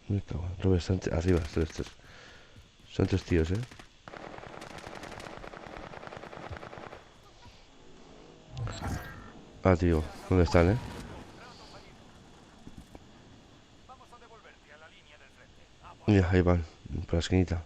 ¿Dónde está? Robert, están arriba, tres. Son 3 tíos, Ah, tío, ¿dónde están, Mira, ahí van, por la esquinita.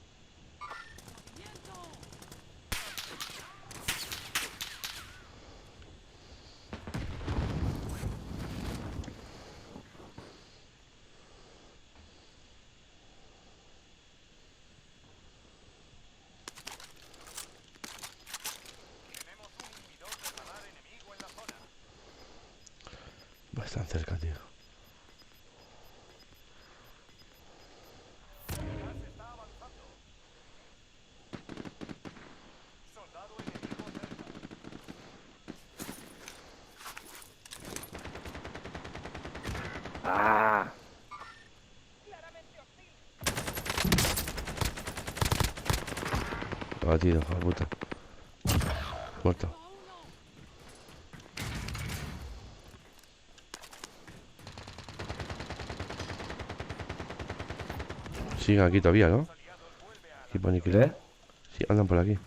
Están cerca, tío.
¡Ah!
Abatido, hijo de puta. Muerto. Siguen aquí todavía, ¿no? Aquí para aniquilar. Sí, andan por aquí.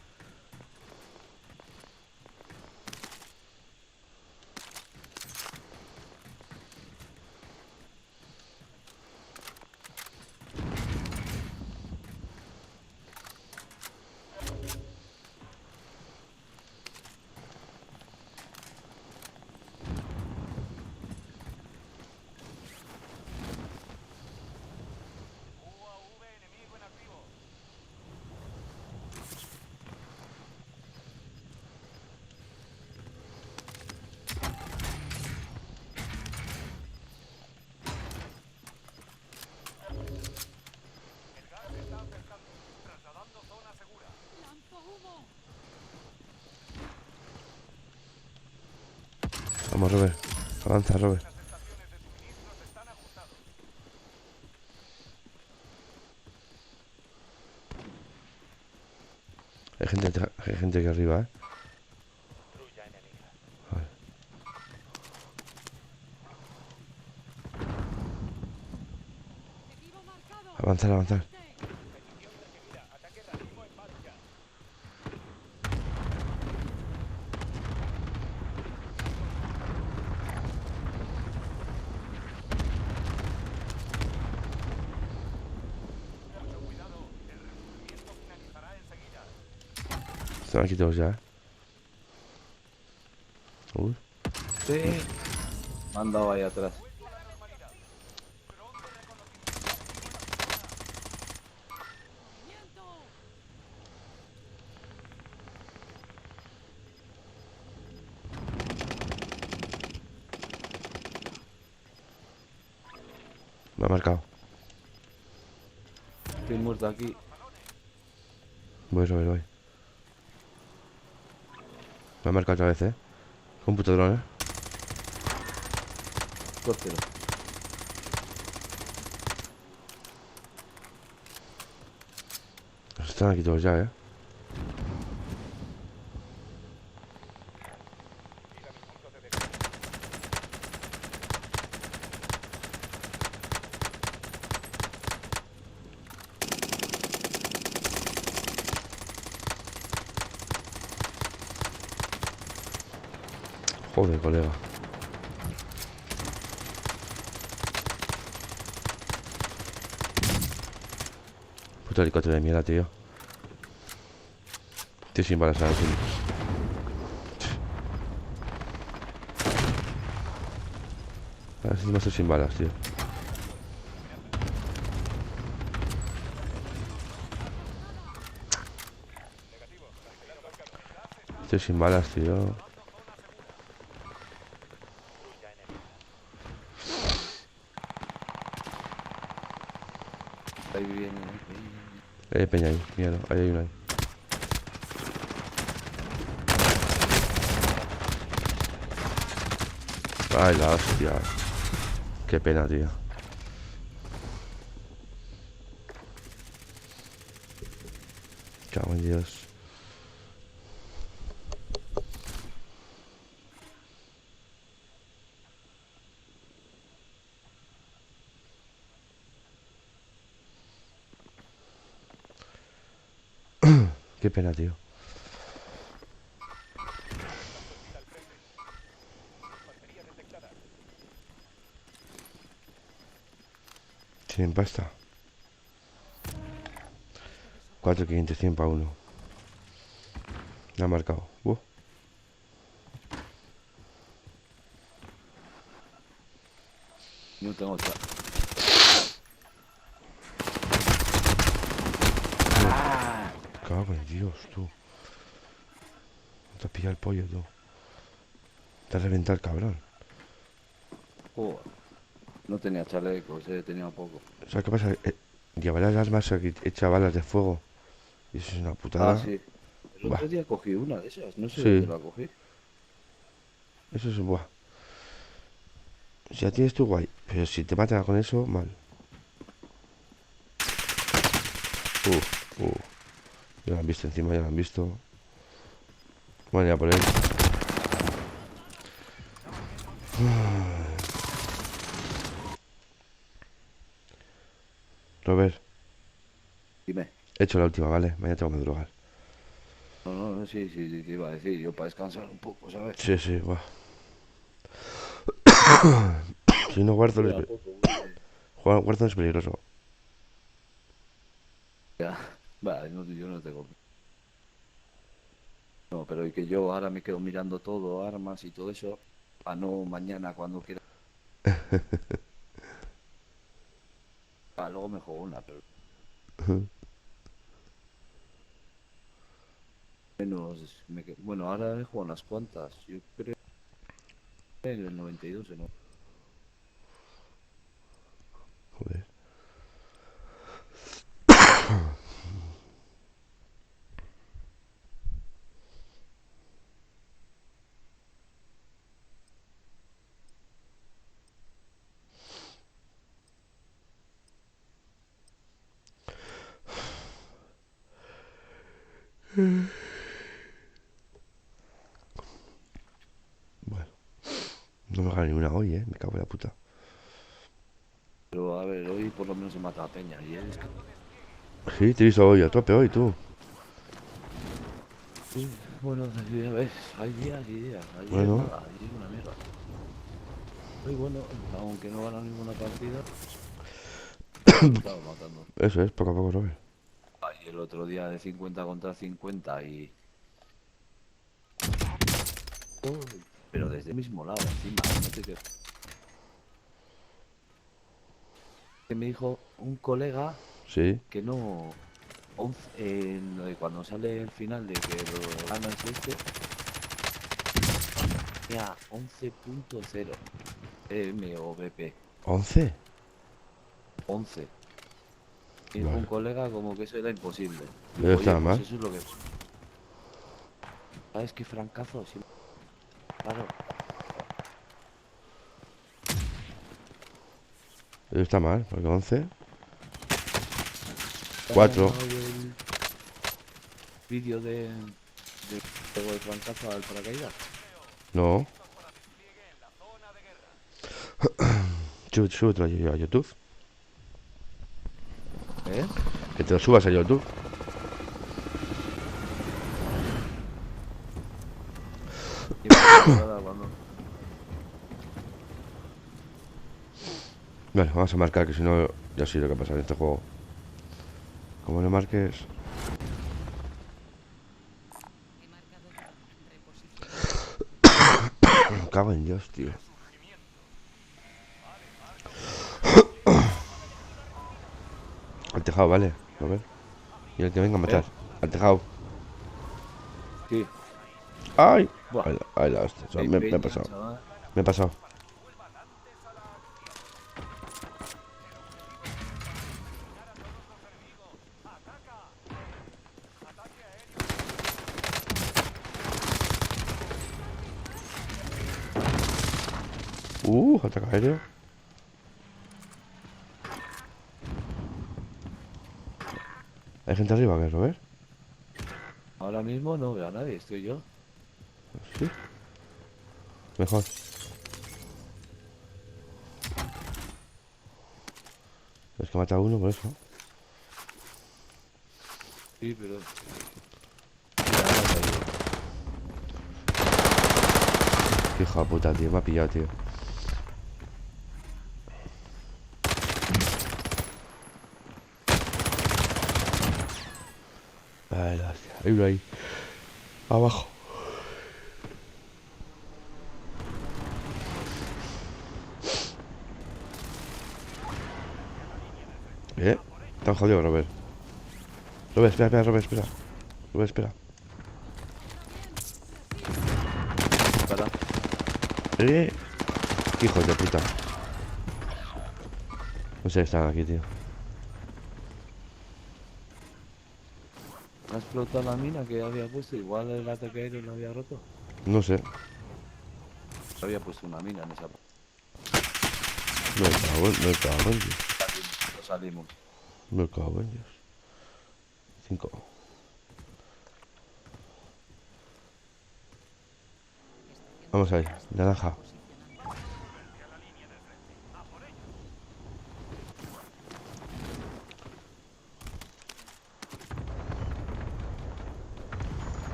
Vamos, Robert. Avanza, Robert.
Las estaciones de suministros están ajustados.
Hay gente aquí arriba, ¿eh?
Patrulla enemiga.
Vale. Avanzar, avanzar.
Petición recibida. Ataque reactivo en marcha. Mucho cuidado. El resurgimiento finalizará enseguida.
Están aquí todos ya, ¿eh? Uy.
Sí. Me han dado ahí atrás.
Vuelta a la normalidad. Dron de reconocimiento.
Me ha marcado.
Estoy muerto aquí.
Voy, Robert, voy. Me ha marcado otra vez, ¿eh? Con un puto dron, ¿eh?
Cóctelo.
Están aquí todos ya, ¿eh?
Mira mi punto de descarga.
Joder, colega. Puto helicóptero de mierda, tío. Estoy sin balas ahora, tío. Ahora sí me estoy sin balas, tío. Estoy sin balas, tío.
Ahí viene.
Peña ahí, mierda, ahí hay una ahí. Ay, la hostia. Qué pena, tío. Cago en Dios. Qué pena, tío. Tienen pasta. 4.500, 100 para uno. Me ha marcado.
No tengo otra.
Cago en Dios, tú. Te has pillado el pollo, tú. Te has reventado el cabrón.
Joder. No tenía chalecos, tenía poco.
¿Sabes qué pasa? Llevar las armas hecha balas de fuego. Y eso es una putada.
Ah, sí. El
Buah.
otro día cogí una de esas. No sé
Sí.
dónde la cogí.
Eso es buah. Si ya tienes tu guay. Pero si te matan con eso, mal. Ya lo han visto encima, ya lo han visto. Bueno, ya por él. Robert,
Dime.
he hecho la última, ¿vale? Mañana tengo que drogar.
No, sí, te iba a decir. Yo para descansar un poco, ¿sabes?
Sí, buah. Si no guardo,
Cuida poco,
guardo es peligroso.
Ya. Vale, no, yo no tengo. No, pero y que yo ahora me quedo mirando todo, armas y todo eso, a no mañana cuando quiera. Luego me juego una, pero menos. Bueno, ahora he jugado unas cuantas. Yo creo que en el 92, ¿no?
Joder. Bueno, no me gana ninguna hoy, me cago en la puta.
Pero a ver, hoy por lo menos se mata a Peña. Y es que...
Sí, te he visto hoy, a tope hoy, tú.
Sí, bueno, ya ves, hay días y días. Ayer
Bueno.
nada, ayer una mierda. Hoy bueno, aunque no gana ninguna partida, estaba matando.
Eso es, poco a poco, Robert.
Y el otro día de 50 contra 50 y... Pero desde el mismo lado, encima, no sé qué. Que me dijo un colega
Sí.
que no... en lo de cuando sale el final de que lo ganas tenía 11.0 MVP.
¿11?
11. Y dijo
Vale.
un colega como que eso era imposible.
Debe
Digo,
estar
oye,
mal.
pues eso es lo que... ¿Sabes qué francazo? Sí. Claro.
Eso está mal, porque 11. 4.
El vídeo de juego de francazo al paracaídas.
No. Súbetelo a YouTube.
¿Eh?
Que te lo subas a YouTube.
Y me acuerdo cuando...
Vale, vamos a marcar, que si no, ya sé lo que pasa en este juego. Como no marques. Me cago en Dios, tío. Al tejado, vale. A ver. Y el que venga a matar. Al tejado.
Sí.
¡Ay!
Buah.
Ay, la hostia. O sea, me he
Peña,
pasado.
chaval.
Me he pasado. Ataque aéreo. ¿Hay gente arriba, qué, Robert?
Ahora mismo no veo a nadie, estoy yo.
Sí. Mejor. Es que mata a uno por eso.
Sí, pero...
Qué hijo de puta, tío. Me ha pillado, tío. Ay, la hostia. Hay uno ahí. Abajo. Está jodido, Robert. Robert, espera, Robert, espera. Robert, espera.
Para.
Qué hijos de puta. No sé, están aquí, tío.
¿Ha explotado la mina que había puesto? Igual el ataque aéreo lo había roto.
No sé.
Había puesto una mina en esa...
No cago en Dios.
No salimos.
No cago en Dios. 5. Vamos a ir. Naranja.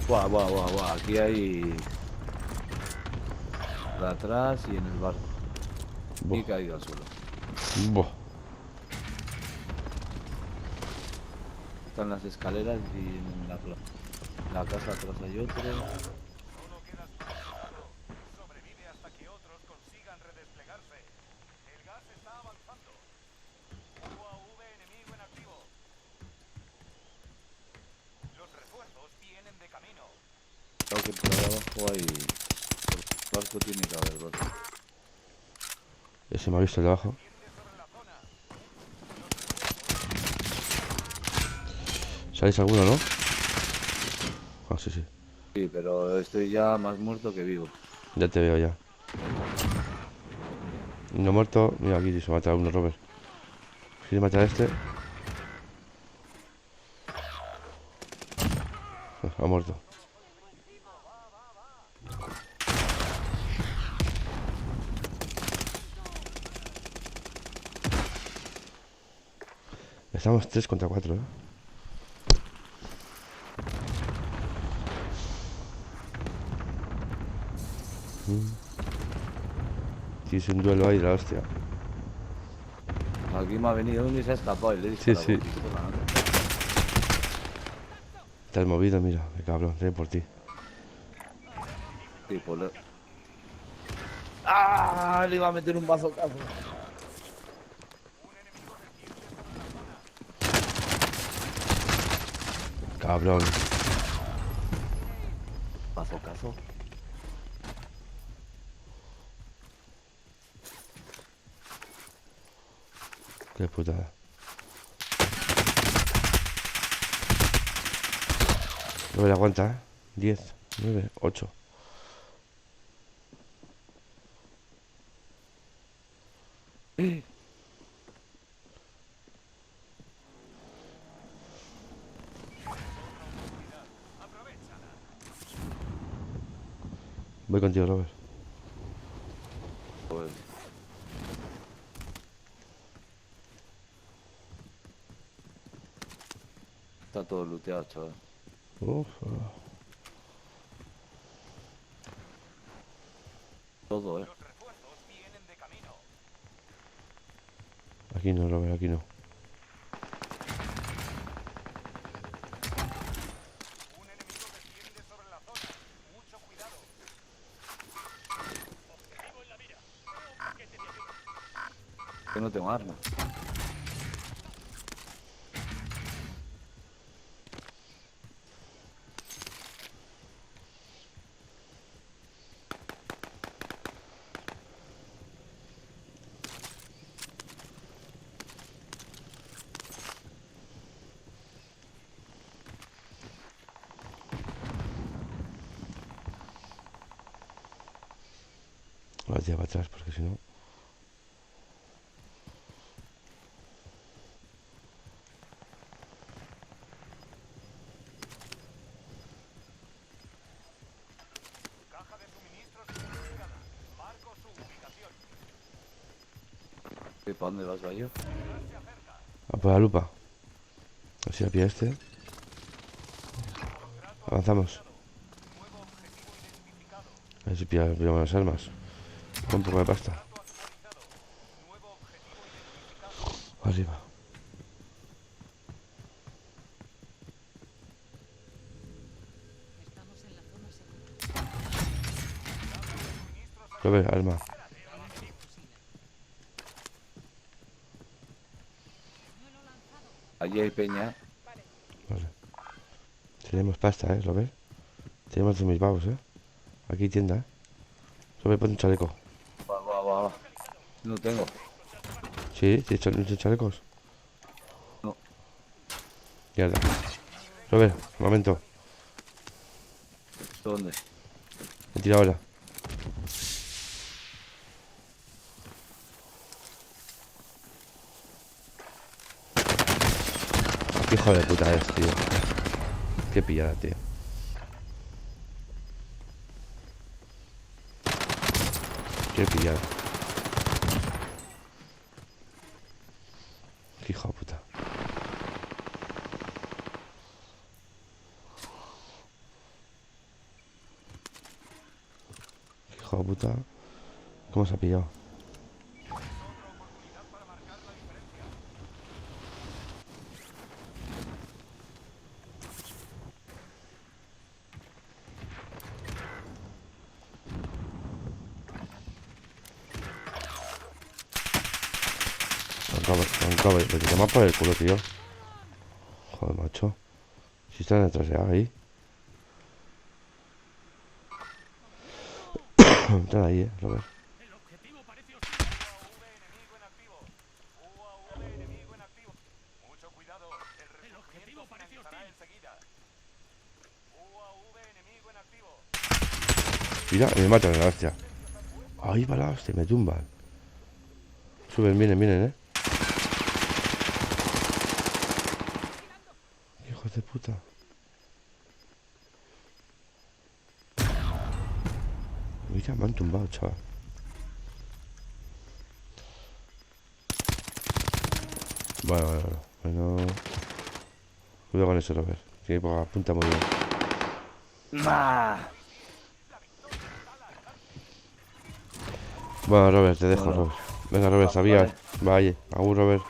Buah, buah, buah, buah. Aquí hay... de atrás y en el barco.
Buah.
Y caído al suelo.
Buah.
Están las escaleras y en la casa atrás hay otro.
Solo quedas tú. Sobrevive hasta que otros consigan redesplegarse. El gas está avanzando. UAV enemigo en activo. Los refuerzos vienen de camino.
Creo que por ahí abajo hay... El barco tiene que haber otro.
Ese me ha visto de abajo. ¿Sabéis alguno, no? Ah, sí, sí.
Sí, pero estoy ya más muerto que vivo.
Ya te veo ya. No muerto. Mira, aquí se mata a uno, Robert. Si le mata a este. Ha muerto. Estamos 3 contra 4, Sí, es un duelo ahí de la hostia.
Aquí me ha venido uno y se ha escapado y le he
Sí,
disparado
sí.
con pistola, ¿no?
Te has movido, mira, qué cabrón, viene por ti.
Sí, pues ¡Ah! Le iba a meter un bazocazo.
Cabrón.
Bazocazo.
Qué putada. No le aguanta, 10, 9, 8. Voy contigo, Robert.
Pues... Está todo looteado, chaval.
Uf.
Todo,
Los refuerzos vienen de camino.
Aquí no, Robert, aquí no.
Un enemigo desciende sobre la zona. Mucho cuidado. Objetivo en la mira. Un paquete de ayuda.
Que no tengo arma.
Voy a tirar para atrás porque si no.
Caja de suministros identificada. Marco su ubicación.
¿Y para dónde vas, Bayo?
A por la lupa. Así la pilla este. Avanzamos. A ver si pillamos las armas. Con un poco de pasta. Arriba. Robert, arma.
Allí hay peña.
Vale. Tenemos pasta, Robert. Tenemos 2.000 pavos, Aquí hay tienda, Robert, ponte un chaleco.
Va. No tengo.
Sí, ¿tienes chalecos?
No.
Mierda. Robert, un momento.
¿Dónde?
Me tira ahora. Qué hijo de puta es, tío. Qué pillada, tío. Qué pillada. Qué hijo de puta. Qué hijo de puta. ¿Cómo se ha pillado? Robert, te tomas por el culo, tío. Joder, macho. Si están detrás de ahí. Están ahí, Robert.
El objetivo parece hostil. UAV enemigo en activo. UAV enemigo en activo. Mucho cuidado. El objetivo parece hostil. Enseguida. UAV enemigo en activo.
Mira, me matan la hostia. Ahí va la hostia, me tumban. Suben, miren, Hijos de puta. Mira, me han tumbado, chaval. Bueno. Cuidado con eso, Robert. Que apunta muy bien.
Nah.
Bueno, Robert, te dejo,
Bueno.
Robert. Venga, Robert, sabía.
Vale.
Vaya, agur, Robert.